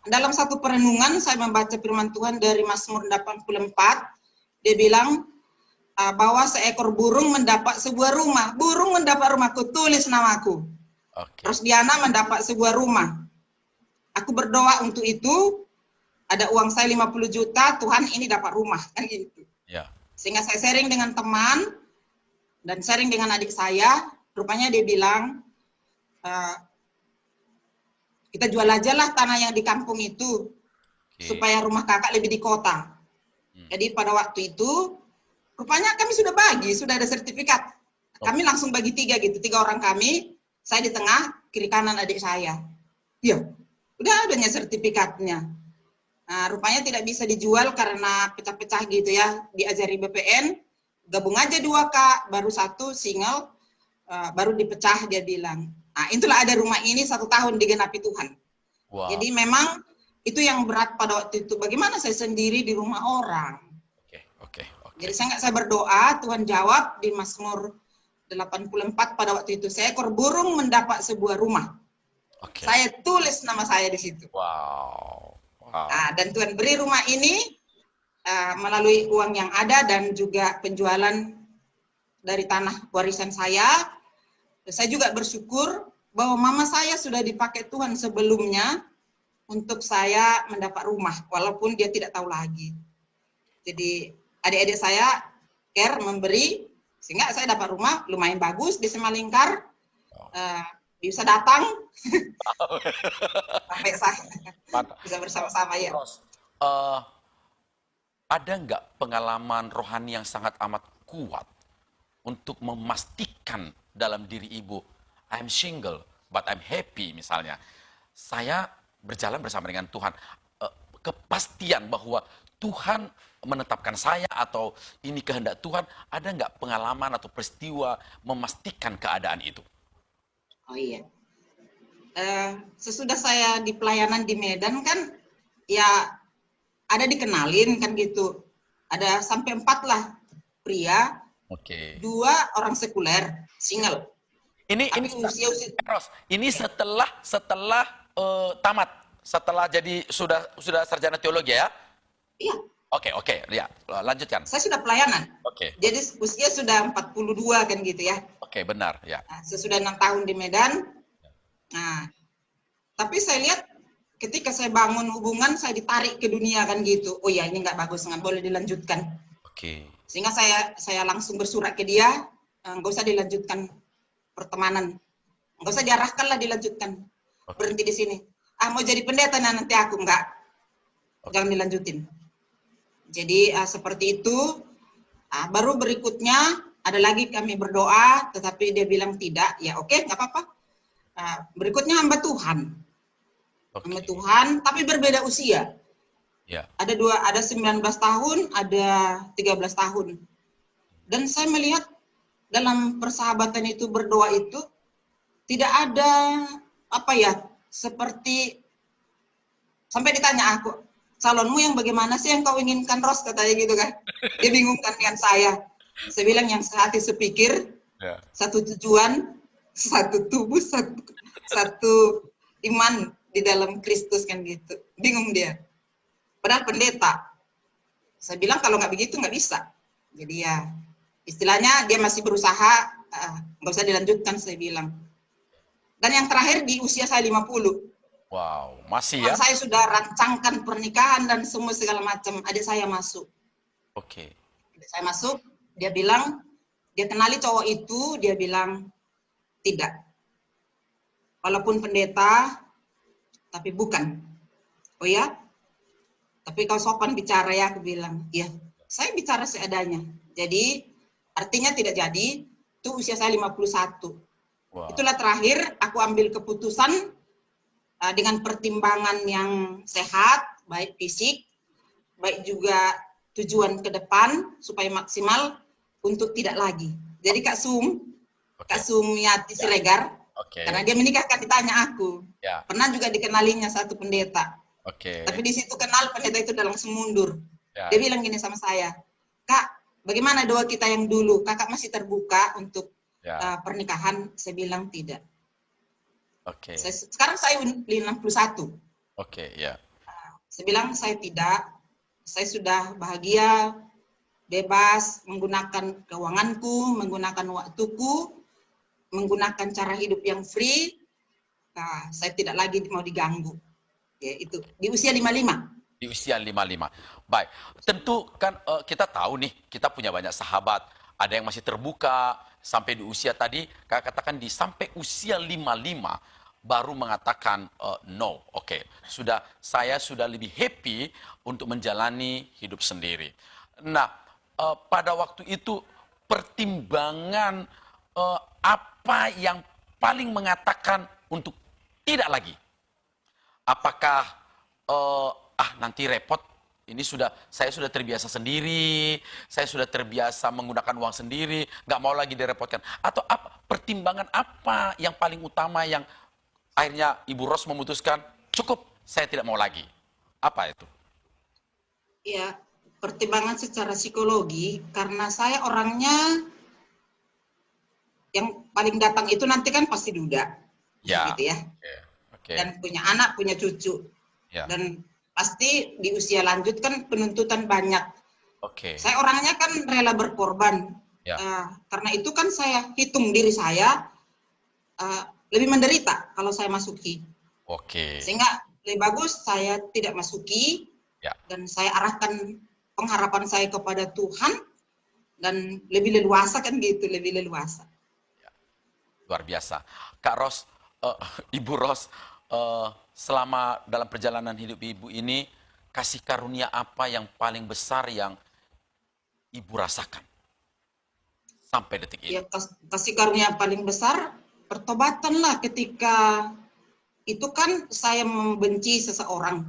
Dalam satu perenungan saya membaca firman Tuhan dari Mazmur 84. Dia bilang bahwa seekor burung mendapat sebuah rumah. Burung mendapat rumahku, tulis namaku. Terus Diana mendapat sebuah rumah. Aku berdoa untuk itu, ada uang saya 50 juta, Tuhan ini dapat rumah. Kan gitu. Sehingga saya sharing dengan teman dan sharing dengan adik saya, rupanya dia bilang, kita jual aja lah tanah yang di kampung itu, supaya rumah kakak lebih di kota. Jadi pada waktu itu, rupanya kami sudah bagi, sudah ada sertifikat. Kami langsung bagi 3 gitu, 3 orang kami, saya di tengah, kiri kanan adik saya. Iya, udah adanya sertifikatnya. Nah, rupanya tidak bisa dijual karena pecah-pecah gitu ya, diajari BPN, gabung aja 2 Kak, baru 1 single, baru dipecah dia bilang. Nah, itulah ada rumah ini 1 tahun digenapi Tuhan. Wow. Jadi memang itu yang berat pada waktu itu. Bagaimana saya sendiri di rumah orang. Oke. Jadi saya berdoa, Tuhan jawab di Mazmur 84 pada waktu itu. Seekor burung mendapat sebuah rumah. Saya tulis nama saya di situ. Wow. Nah, dan Tuhan beri rumah ini melalui uang yang ada dan juga penjualan dari tanah warisan saya. Saya juga bersyukur bahwa mama saya sudah dipakai Tuhan sebelumnya untuk saya mendapat rumah, walaupun dia tidak tahu lagi. Jadi adik-adik saya care memberi, sehingga saya dapat rumah lumayan bagus di Semalingkar, bisa datang, sampai saya bisa bersama-sama ya. Terus, ada nggak pengalaman rohani yang sangat amat kuat untuk memastikan dalam diri ibu, I'm single, but I'm happy misalnya. Saya berjalan bersama dengan Tuhan. Kepastian bahwa Tuhan menetapkan saya atau ini kehendak Tuhan, ada nggak pengalaman atau peristiwa memastikan keadaan itu? Oh iya. Sesudah saya di pelayanan di Medan kan, ya ada dikenalin kan gitu. Ada sampai 4 lah pria, 2 orang sekuler, single. Ini setelah tamat, setelah jadi sudah sarjana teologi ya? Iya. Oke, ya, lanjutkan. Saya sudah pelayanan. Oke. Jadi usia sudah 42 kan gitu ya. Oke, benar ya. Nah, sesudah 6 tahun di Medan. Nah, tapi saya lihat ketika saya bangun hubungan, saya ditarik ke dunia kan gitu. Oh ya, ini nggak bagus, nggak boleh dilanjutkan. Sehingga saya langsung bersurat ke dia, nggak usah dilanjutkan pertemanan, nggak usah diarahkan lah dilanjutkan, berhenti di sini. Mau jadi pendeta nanti aku nggak, jangan dilanjutin. Jadi seperti itu. Baru berikutnya ada lagi kami berdoa, tetapi dia bilang tidak. Ya oke, nggak apa-apa. Berikutnya hamba Tuhan, hamba Tuhan, tapi berbeda usia. Ada 19 tahun, ada 13 tahun. Dan saya melihat dalam persahabatan itu, berdoa itu, tidak ada seperti, sampai ditanya aku, calonmu yang bagaimana sih yang kau inginkan, Ros, katanya gitu kan. Dia bingung kan dengan saya. Saya bilang yang sehati sepikir, satu tujuan, satu tubuh, satu iman di dalam Kristus kan gitu. Bingung dia. Padahal pendeta. Saya bilang kalau nggak begitu nggak bisa. Jadi ya istilahnya dia masih berusaha, nggak usah dilanjutkan saya bilang. Dan yang terakhir di usia saya 50. Wow, masih ya? Saya sudah rancangkan pernikahan dan semua segala macam. Adik saya masuk. Adik saya masuk, dia bilang, dia kenali cowok itu, dia bilang tidak. Walaupun pendeta, tapi bukan. Oh ya? Tapi kau sopan bicara ya, aku bilang. Ya, saya bicara seadanya. Jadi, artinya tidak jadi, itu usia saya 51. Wow. Itulah terakhir, aku ambil keputusan dengan pertimbangan yang sehat, baik fisik, baik juga tujuan ke depan, supaya maksimal untuk tidak lagi. Jadi Kak Sumiati Siregar, karena dia menikah kan ditanya aku. Pernah juga dikenalinya satu pendeta. Tapi di situ kenal pendeta itu udah langsung mundur. Dia bilang gini sama saya, Kak, bagaimana doa kita yang dulu? Kakak masih terbuka untuk pernikahan? Saya bilang tidak. Sekarang saya 61. Saya bilang saya tidak. Saya sudah bahagia, bebas, menggunakan keuanganku, menggunakan waktuku, menggunakan cara hidup yang free. Saya tidak lagi mau diganggu. Ya, itu di usia 55. Di usia 55. Baik, tentu kan kita tahu nih, kita punya banyak sahabat. Ada yang masih terbuka sampai di usia tadi, Kak katakan sampai usia 55 baru mengatakan no. Oke, saya sudah lebih happy untuk menjalani hidup sendiri. Nah, pada waktu itu pertimbangan apa yang paling mengatakan untuk tidak lagi? Apakah nanti repot, saya sudah terbiasa sendiri, saya sudah terbiasa menggunakan uang sendiri, nggak mau lagi direpotkan. Atau pertimbangan apa yang paling utama yang akhirnya Ibu Ros memutuskan, cukup, saya tidak mau lagi. Apa itu? Ya, pertimbangan secara psikologi, karena saya orangnya yang paling datang itu nanti kan pasti duda, Ya. gitu ya. Oke. Dan punya anak, punya cucu. Ya. Dan pasti di usia lanjut kan penuntutan banyak. Oke. Saya orangnya kan rela berkorban. Ya. Karena itu kan saya hitung diri saya lebih menderita kalau saya masuki. Oke. Sehingga lebih bagus saya tidak masuki. Ya. Dan saya arahkan pengharapan saya kepada Tuhan dan lebih leluasa kan gitu, lebih leluasa. Ya. Luar biasa. Kak Ros, Ibu Ros, selama dalam perjalanan hidup Ibu ini, kasih karunia apa yang paling besar yang Ibu rasakan sampai detik ini? Ya, kasih karunia paling besar, pertobatan lah ketika itu kan saya membenci seseorang.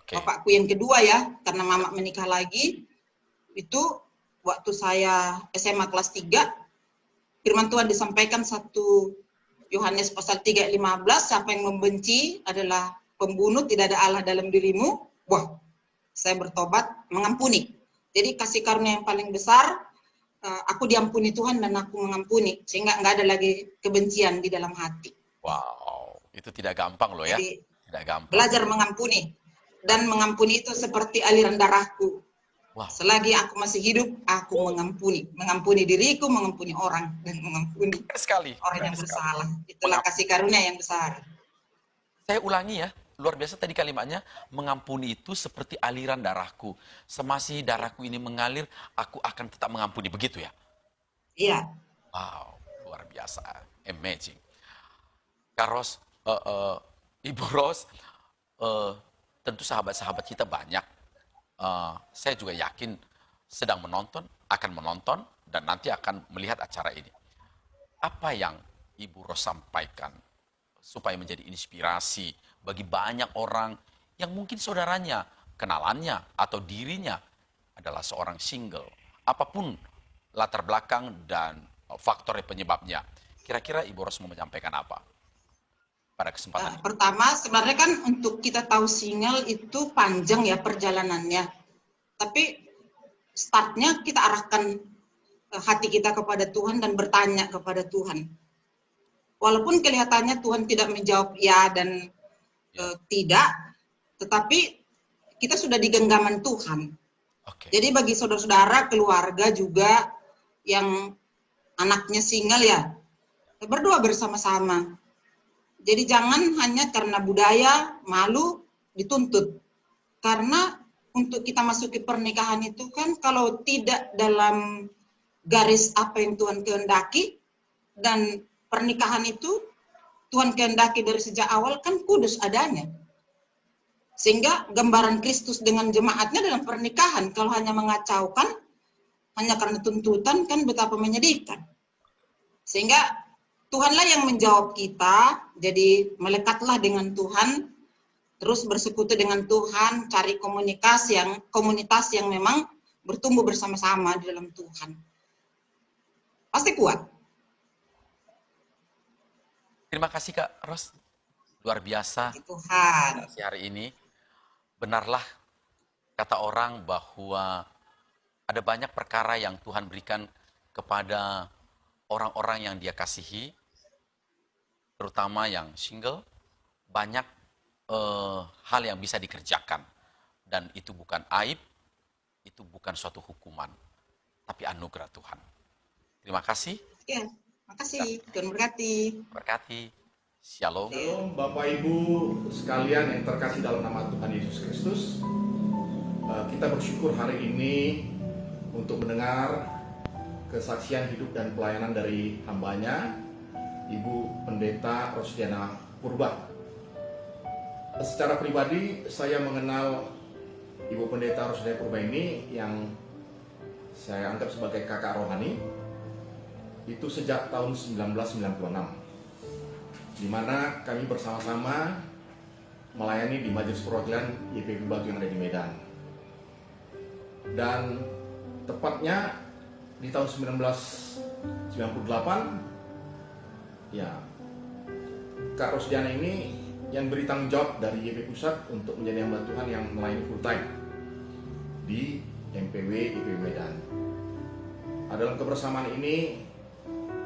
Okay. Bapakku yang kedua ya, karena mama menikah lagi, itu waktu saya SMA kelas 3, firman Tuhan disampaikan 1 Yohanes pasal 3 ayat 15, siapa yang membenci adalah pembunuh, tidak ada Allah dalam dirimu. Wah, saya bertobat, mengampuni. Jadi kasih karunia yang paling besar, aku diampuni Tuhan dan aku mengampuni. Sehingga nggak ada lagi kebencian di dalam hati. Wow, itu tidak gampang loh ya. Jadi, tidak gampang. Belajar mengampuni. Dan mengampuni itu seperti aliran darahku. Wow. Selagi aku masih hidup, aku mengampuni. Mengampuni diriku, mengampuni orang. Dan mengampuni orang yang bersalah. Itulah kasih karunia yang besar. Saya ulangi ya, luar biasa tadi kalimatnya, mengampuni itu seperti aliran darahku. Semasih darahku ini mengalir, aku akan tetap mengampuni. Begitu ya? Iya. Wow, luar biasa. Amazing. Kak Ros, Ibu Ros, tentu sahabat-sahabat kita banyak. Saya juga yakin sedang menonton, akan menonton, dan nanti akan melihat acara ini. Apa yang Ibu Ros sampaikan supaya menjadi inspirasi bagi banyak orang yang mungkin saudaranya, kenalannya, atau dirinya adalah seorang single. Apapun latar belakang dan faktor penyebabnya. Kira-kira Ibu Ros mau menyampaikan apa pada kesempatan ini? Pertama, sebenarnya kan untuk kita tahu single itu panjang ya perjalanannya. Tapi startnya kita arahkan hati kita kepada Tuhan dan bertanya kepada Tuhan. Walaupun kelihatannya Tuhan tidak menjawab ya dan tidak, tetapi kita sudah di genggaman Tuhan. Okay. Jadi bagi saudara-saudara, keluarga juga yang anaknya single ya, berdoa bersama-sama. Jadi jangan hanya karena budaya, malu, dituntut. Karena untuk kita masuki pernikahan itu kan kalau tidak dalam garis apa yang Tuhan kehendaki, dan pernikahan itu Tuhan kehendaki dari sejak awal kan kudus adanya. Sehingga gambaran Kristus dengan jemaatnya dalam pernikahan, kalau hanya mengacaukan, hanya karena tuntutan kan betapa menyedihkan. Sehingga Tuhanlah yang menjawab kita, jadi melekatlah dengan Tuhan, terus bersekutu dengan Tuhan, cari komunitas yang memang bertumbuh bersama-sama di dalam Tuhan. Pasti kuat. Terima kasih Kak Ros, luar biasa. Tuhan. Hari ini, benarlah kata orang bahwa ada banyak perkara yang Tuhan berikan kepada orang-orang yang Dia kasihi, terutama yang single, banyak hal yang bisa dikerjakan. Dan itu bukan aib, itu bukan suatu hukuman, tapi anugerah Tuhan. Terima kasih. Ya, makasih. Tuhan berkati. Berkati. Shalom. Shalom Bapak Ibu sekalian yang terkasih dalam nama Tuhan Yesus Kristus. Kita bersyukur hari ini untuk mendengar kesaksian hidup dan pelayanan dari hambanya, Ibu Pendeta Rosdiana Purba. Secara pribadi saya mengenal Ibu Pendeta Rosdiana Purba ini yang saya anggap sebagai kakak rohani itu sejak tahun 1996, di mana kami bersama-sama melayani di Majelis Perwakilan YPP Batu yang ada di Medan. Dan tepatnya di tahun 1998, ya, Kak Rosdiana ini yang beri tanggung jawab dari YP Pusat untuk menjadi hamba Tuhan yang melayani full time di MPW YPP Medan. Dalam kebersamaan ini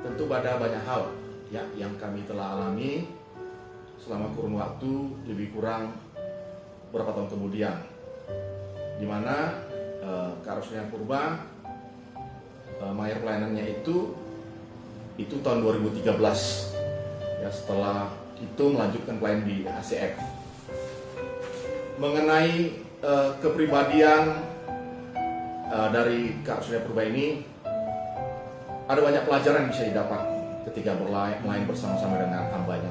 tentu ada banyak hal ya yang kami telah alami selama kurun waktu lebih kurang beberapa tahun kemudian, di mana Kak Rosdiana Purba mengakhiri pelayanannya itu tahun 2013 ya, setelah itu melanjutkan pelayanan di ACF. Mengenai kepribadian dari Kak Rosdiana Purba ini, ada banyak pelajaran yang bisa didapat ketika melayani bersama-sama dengan hambanya.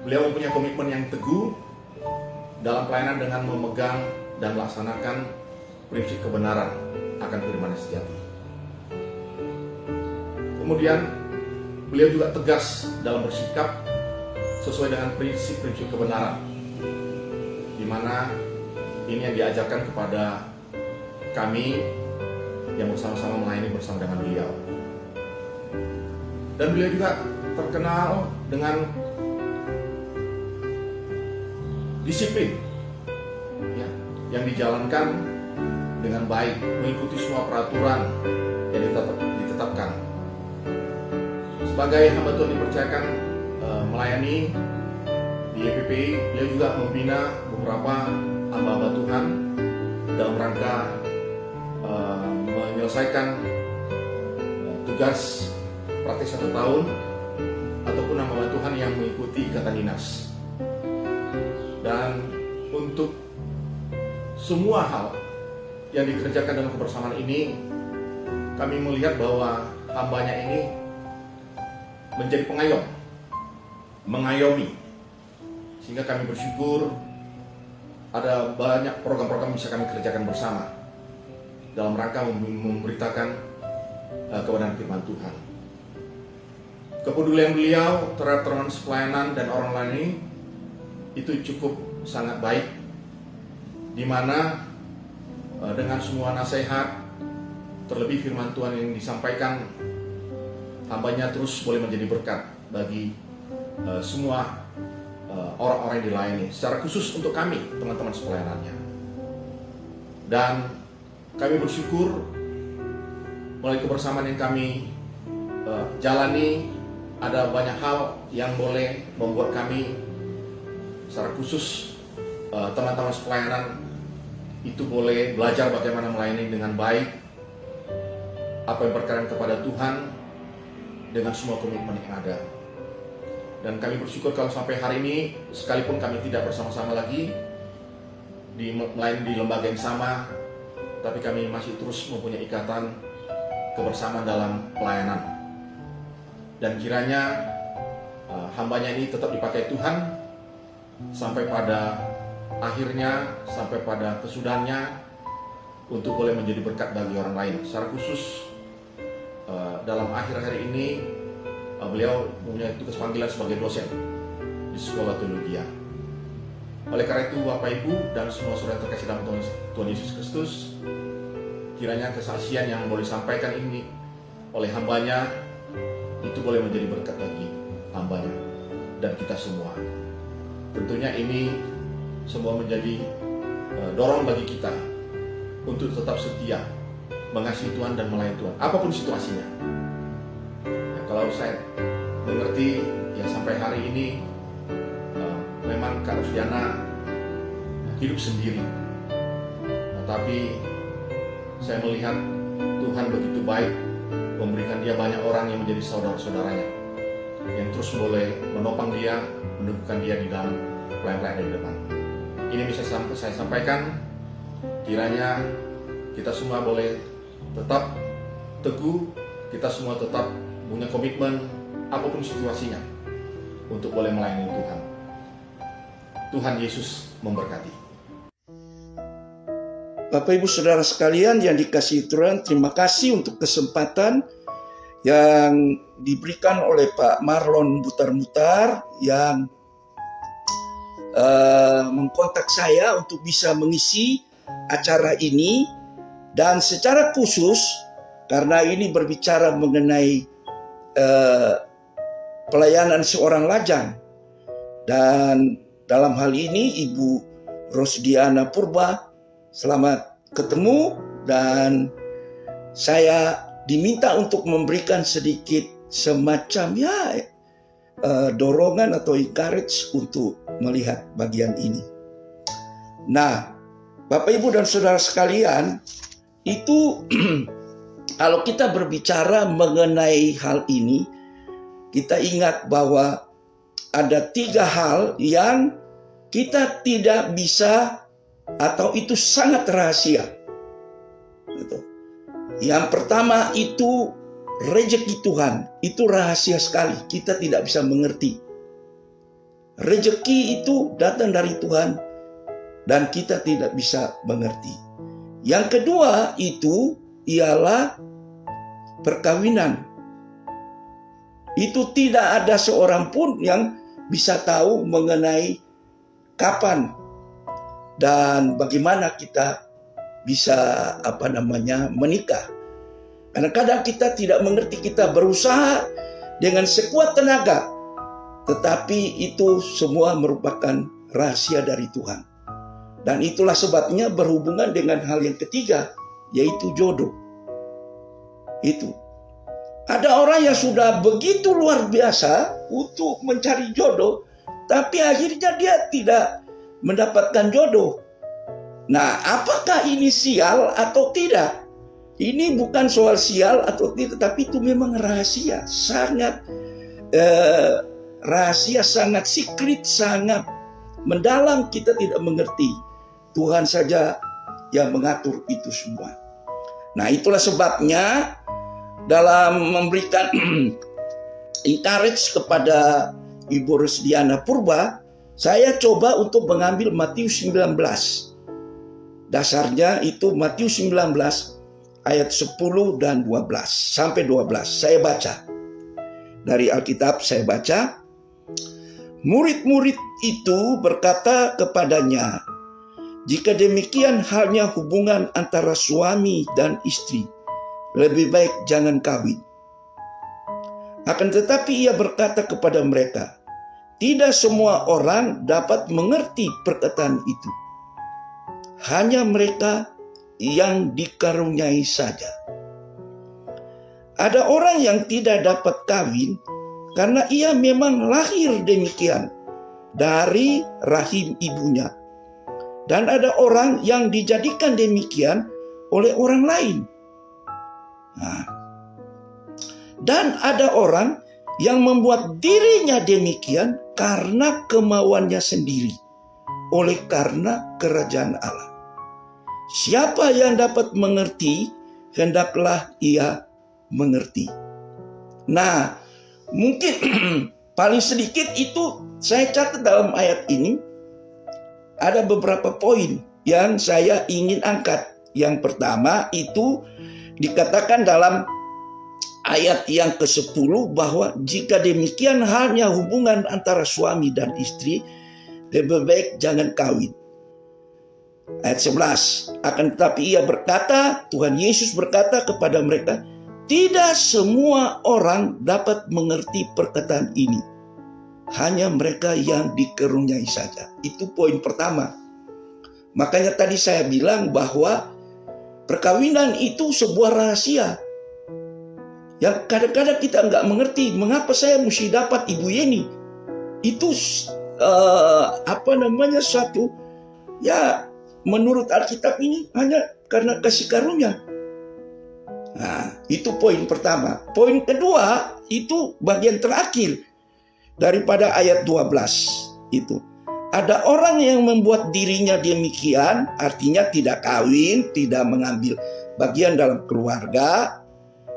Beliau mempunyai komitmen yang teguh dalam pelayanan dengan memegang dan melaksanakan prinsip kebenaran akan firman sejati. Kemudian beliau juga tegas dalam bersikap sesuai dengan prinsip-prinsip kebenaran, di mana ini yang diajarkan kepada kami yang bersama-sama melayani bersama dengan beliau. Dan beliau juga terkenal dengan disiplin ya, yang dijalankan dengan baik, mengikuti semua peraturan yang ditetapkan. Sebagai hamba Tuhan dipercayakan melayani di YPPI, beliau juga membina beberapa hamba-hamba Tuhan dalam rangka menyelesaikan tugas praktik 1 tahun ataupun hamba Tuhan yang mengikuti ikatan dinas. Dan untuk semua hal yang dikerjakan dalam kebersamaan ini, kami melihat bahwa hambanya ini menjadi pengayom, mengayomi, sehingga kami bersyukur ada banyak program-program yang bisa kami kerjakan bersama dalam rangka memberitakan kebenaran firman Tuhan. Kepedulian beliau terhadap teman pelayanan dan orang lain ini itu cukup sangat baik, di mana dengan semua nasihat, terlebih firman Tuhan yang disampaikan, hambanya terus boleh menjadi berkat bagi semua orang-orang yang dilayani, secara khusus untuk kami, teman-teman sepelayanannya. Dan kami bersyukur melalui kebersamaan yang kami jalani, ada banyak hal yang boleh membuat kami secara khusus teman-teman sepelayanan itu boleh belajar bagaimana melayani dengan baik, apa yang berkenan kepada Tuhan dengan semua komitmen yang ada. Dan kami bersyukur kalau sampai hari ini, sekalipun kami tidak bersama-sama lagi melayani di lembaga yang sama, tapi kami masih terus mempunyai ikatan kebersamaan dalam pelayanan. Dan kiranya hambanya ini tetap dipakai Tuhan sampai pada akhirnya, sampai pada kesudahannya, untuk boleh menjadi berkat bagi orang lain. Secara khusus dalam akhir hari ini beliau mempunyai tugas panggilan sebagai dosen di sekolah teologi. Oleh karena itu, Bapak Ibu dan semua saudara terkasih dalam Tuhan Yesus Kristus, kiranya kesaksian yang boleh disampaikan ini oleh hambanya itu boleh menjadi berkat bagi hambanya dan kita semua. Tentunya ini semua menjadi dorong bagi kita untuk tetap setia mengasihi Tuhan dan melayani Tuhan, apapun situasinya. Ya, kalau saya mengerti, ya sampai hari ini memang Kak Rosdiana hidup sendiri, tetapi saya melihat Tuhan begitu baik, memberikan dia banyak orang yang menjadi saudara-saudaranya, yang terus boleh menopang dia, meneguhkan dia di dalam pelayanan di depan. Ini bisa saya sampaikan Kiranya kita semua boleh tetap teguh, kita semua tetap punya komitmen apapun situasinya untuk boleh melayani Tuhan. Tuhan Yesus memberkati. Bapak Ibu Saudara sekalian yang dikasihi Tuhan, terima kasih untuk kesempatan yang diberikan oleh Pak Marlon Butar-Mutar yang mengkontak saya untuk bisa mengisi acara ini, dan secara khusus karena ini berbicara mengenai pelayanan seorang lajang, dan dalam hal ini Ibu Rosdiana Purba, selamat ketemu, dan saya diminta untuk memberikan sedikit semacam dorongan atau encourage untuk melihat bagian ini. Nah, Bapak Ibu dan Saudara sekalian, itu kalau kita berbicara mengenai hal ini, kita ingat bahwa ada 3 hal yang kita tidak bisa atau itu sangat rahasia. Yang pertama itu rezeki Tuhan, itu rahasia sekali, kita tidak bisa mengerti. Rezeki itu datang dari Tuhan dan kita tidak bisa mengerti. Yang kedua itu ialah perkawinan. Itu tidak ada seorang pun yang bisa tahu mengenai kapan dan bagaimana kita bisa menikah. Kadang-kadang kita tidak mengerti, kita berusaha dengan sekuat tenaga, tetapi itu semua merupakan rahasia dari Tuhan. Dan itulah sebabnya berhubungan dengan hal yang ketiga, yaitu jodoh. Itu. Ada orang yang sudah begitu luar biasa untuk mencari jodoh, tapi akhirnya dia tidak mendapatkan jodoh. Nah, apakah ini sial atau tidak? Ini bukan soal sial atau tidak, tapi itu memang rahasia, sangat rahasia, sangat secret, sangat mendalam, kita tidak mengerti. Tuhan saja yang mengatur itu semua. Nah, itulah sebabnya dalam memberikan encourage kepada Ibu Rosdiana Purba, saya coba untuk mengambil Matius 19. Dasarnya itu Matius 19 ayat 10 dan 12 sampai 12. Saya baca. Dari Alkitab saya baca. Murid-murid itu berkata kepadanya, "Jika demikian halnya hubungan antara suami dan istri, lebih baik jangan kawin." Akan tetapi ia berkata kepada mereka, "Tidak semua orang dapat mengerti perkataan itu. Hanya mereka yang dikaruniai saja. Ada orang yang tidak dapat kawin karena ia memang lahir demikian dari rahim ibunya. Dan ada orang yang dijadikan demikian oleh orang lain. Nah, dan ada orang yang membuat dirinya demikian karena kemauannya sendiri, oleh karena kerajaan Allah. Siapa yang dapat mengerti, hendaklah ia mengerti." Nah, mungkin paling sedikit itu saya catat dalam ayat ini, ada beberapa poin yang saya ingin angkat. Yang pertama itu dikatakan dalam ayat yang ke-10 bahwa jika demikian halnya hubungan antara suami dan istri, lebih baik jangan kawin. Ayat 11, akan tetapi ia berkata, Tuhan Yesus berkata kepada mereka, "Tidak semua orang dapat mengerti perkataan ini. Hanya mereka yang dikaruniai saja." Itu poin pertama. Makanya tadi saya bilang bahwa perkawinan itu sebuah rahasia yang kadang-kadang kita nggak mengerti. Mengapa saya mesti dapat Ibu Yeni? Itu suatu menurut Alkitab ini hanya karena kasih karunia. Nah, itu poin pertama. Poin kedua itu bagian terakhir daripada ayat 12 itu. Ada orang yang membuat dirinya demikian, artinya tidak kawin, tidak mengambil bagian dalam keluarga,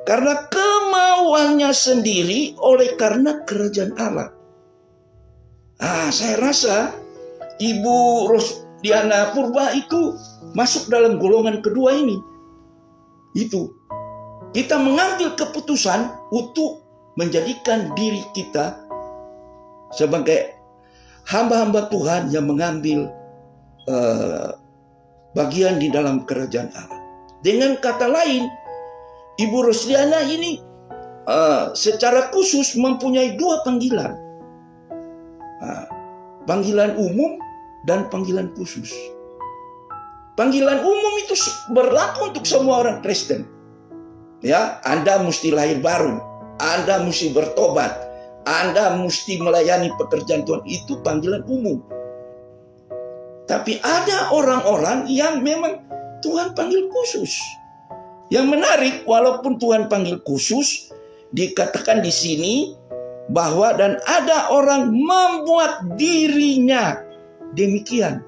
karena kemauannya sendiri oleh karena kerajaan Allah. Saya rasa Ibu Rosdiana Purba itu masuk dalam golongan kedua ini. Itu kita mengambil keputusan untuk menjadikan diri kita sebagai hamba-hamba Tuhan yang mengambil bagian di dalam kerajaan Allah. Dengan kata lain, Ibu Rosdiana ini secara khusus mempunyai dua panggilan. Panggilan umum dan panggilan khusus. Panggilan umum itu berlaku untuk semua orang Kristen. Ya, Anda mesti lahir baru, Anda mesti bertobat, Anda mesti melayani pekerjaan Tuhan, itu panggilan umum. Tapi ada orang-orang yang memang Tuhan panggil khusus. Yang menarik, walaupun Tuhan panggil khusus, dikatakan di sini bahwa dan ada orang membuat dirinya demikian.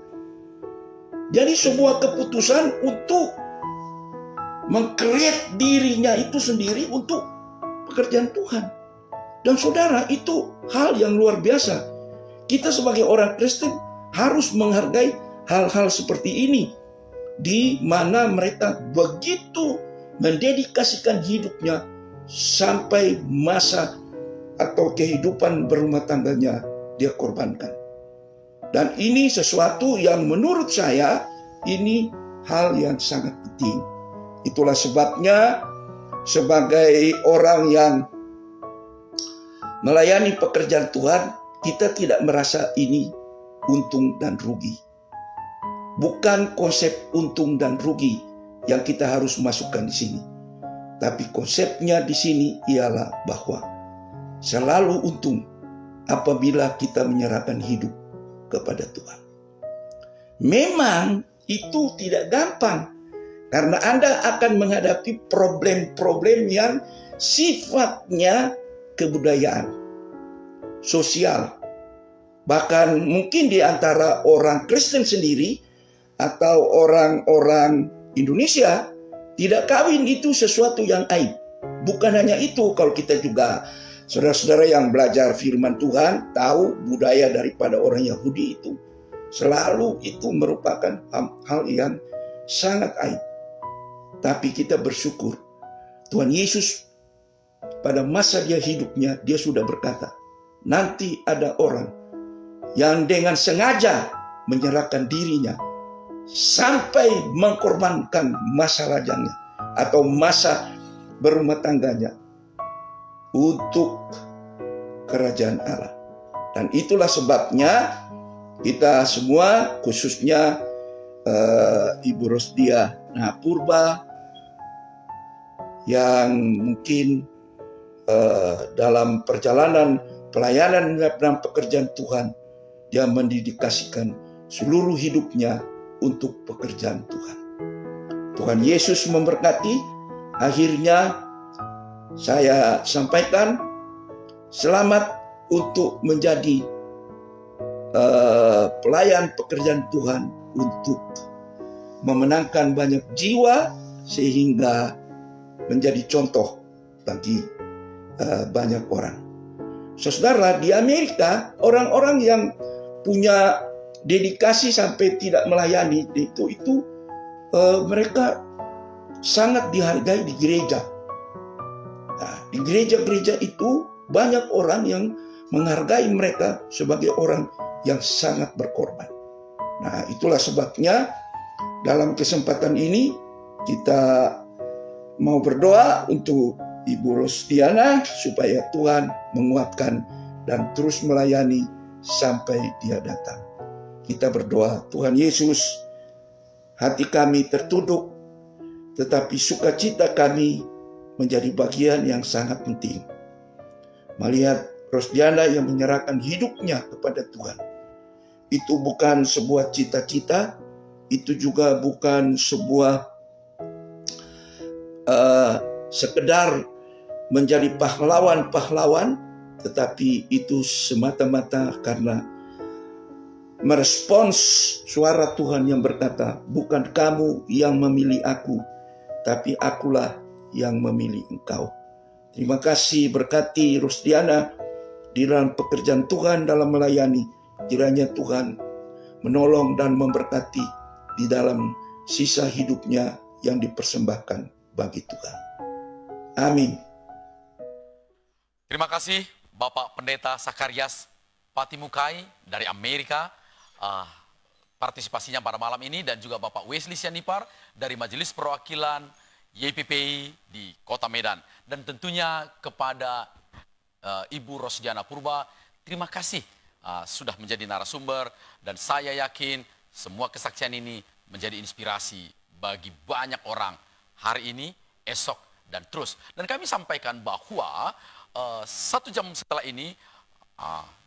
Jadi sebuah keputusan untuk meng-create dirinya itu sendiri untuk pekerjaan Tuhan. Dan saudara, itu hal yang luar biasa. Kita sebagai orang Kristen harus menghargai hal-hal seperti ini, di mana mereka begitu mendedikasikan hidupnya sampai masa atau kehidupan berumah tangganya dia korbankan. Dan ini sesuatu yang menurut saya ini hal yang sangat penting. Itulah sebabnya sebagai orang yang melayani pekerjaan Tuhan, kita tidak merasa ini untung dan rugi. Bukan konsep untung dan rugi yang kita harus masukkan di sini. Tapi konsepnya di sini ialah bahwa selalu untung apabila kita menyerahkan hidup kepada Tuhan. Memang itu tidak gampang, karena Anda akan menghadapi problem-problem yang sifatnya kebudayaan, sosial. Bahkan mungkin di antara orang Kristen sendiri atau orang-orang Indonesia, tidak kawin itu sesuatu yang aib. Bukan hanya itu, kalau kita juga saudara-saudara yang belajar firman Tuhan tahu budaya daripada orang Yahudi itu selalu itu merupakan hal yang sangat aib. Tapi kita bersyukur Tuhan Yesus pada masa dia hidupnya, dia sudah berkata, nanti ada orang yang dengan sengaja menyerahkan dirinya sampai mengkorbankan masa lajangnya atau masa berumah tangganya untuk kerajaan Allah. Dan itulah sebabnya kita semua, khususnya Ibu Rosdiana Purba, yang mungkin dalam perjalanan pelayanan dalam pekerjaan Tuhan, dia mendedikasikan seluruh hidupnya untuk pekerjaan Tuhan. Tuhan Yesus memberkati. Akhirnya saya sampaikan selamat untuk menjadi pelayan pekerjaan Tuhan, untuk memenangkan banyak jiwa sehingga menjadi contoh bagi banyak orang. Saudara, di Amerika orang-orang yang punya dedikasi sampai tidak melayani itu mereka sangat dihargai di gereja. Nah, di gereja-gereja itu banyak orang yang menghargai mereka sebagai orang yang sangat berkorban. Nah, itulah sebabnya dalam kesempatan ini kita mau berdoa untuk Ibu Rosdiana supaya Tuhan menguatkan dan terus melayani sampai dia datang. Kita berdoa. Tuhan Yesus, hati kami tertunduk, tetapi sukacita kami menjadi bagian yang sangat penting. Melihat Rosdiana yang menyerahkan hidupnya kepada Tuhan. Itu bukan sebuah cita-cita, itu juga bukan sebuah sekedar menjadi pahlawan-pahlawan, tetapi itu semata-mata karena merespons suara Tuhan yang berkata, bukan kamu yang memilih aku, tapi akulah yang memilih engkau. Terima kasih, berkati Rusdiana di dalam pekerjaan Tuhan dalam melayani. Kiranya Tuhan menolong dan memberkati di dalam sisa hidupnya yang dipersembahkan bagi Tuhan. Amin. Terima kasih Bapak Pendeta Sakarias Patimukai dari Amerika, partisipasinya pada malam ini, dan juga Bapak Wesley Sianipar dari Majelis Perwakilan YPPI di Kota Medan. Dan tentunya kepada Ibu Rosdiana Purba, terima kasih sudah menjadi narasumber, dan saya yakin semua kesaksian ini menjadi inspirasi bagi banyak orang hari ini, esok, dan terus. Dan kami sampaikan bahwa 1 jam setelah ini,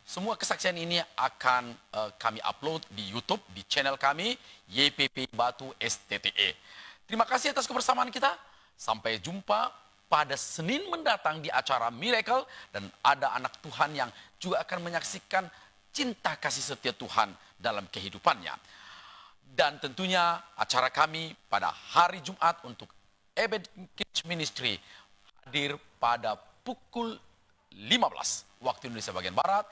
semua kesaksian ini akan kami upload di YouTube, di channel kami, YPP Batu STTE. Terima kasih atas kebersamaan kita. Sampai jumpa pada Senin mendatang di acara Miracle, dan ada anak Tuhan yang juga akan menyaksikan cinta kasih setia Tuhan dalam kehidupannya. Dan tentunya acara kami pada hari Jumat untuk Ebed Kids Ministry hadir pada pukul 15 waktu Indonesia bagian Barat,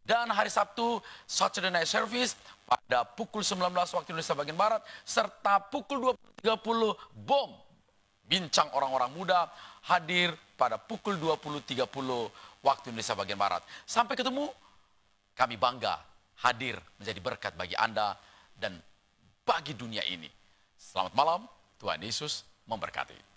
dan hari Sabtu Saturday Night Service pada pukul 19 waktu Indonesia bagian Barat, serta pukul 20.30 BOM Bincang Orang-orang Muda hadir pada pukul 20.30 waktu Indonesia bagian Barat. Sampai ketemu, kami bangga hadir menjadi berkat bagi Anda dan bagi dunia ini. Selamat malam, Tuhan Yesus memberkati.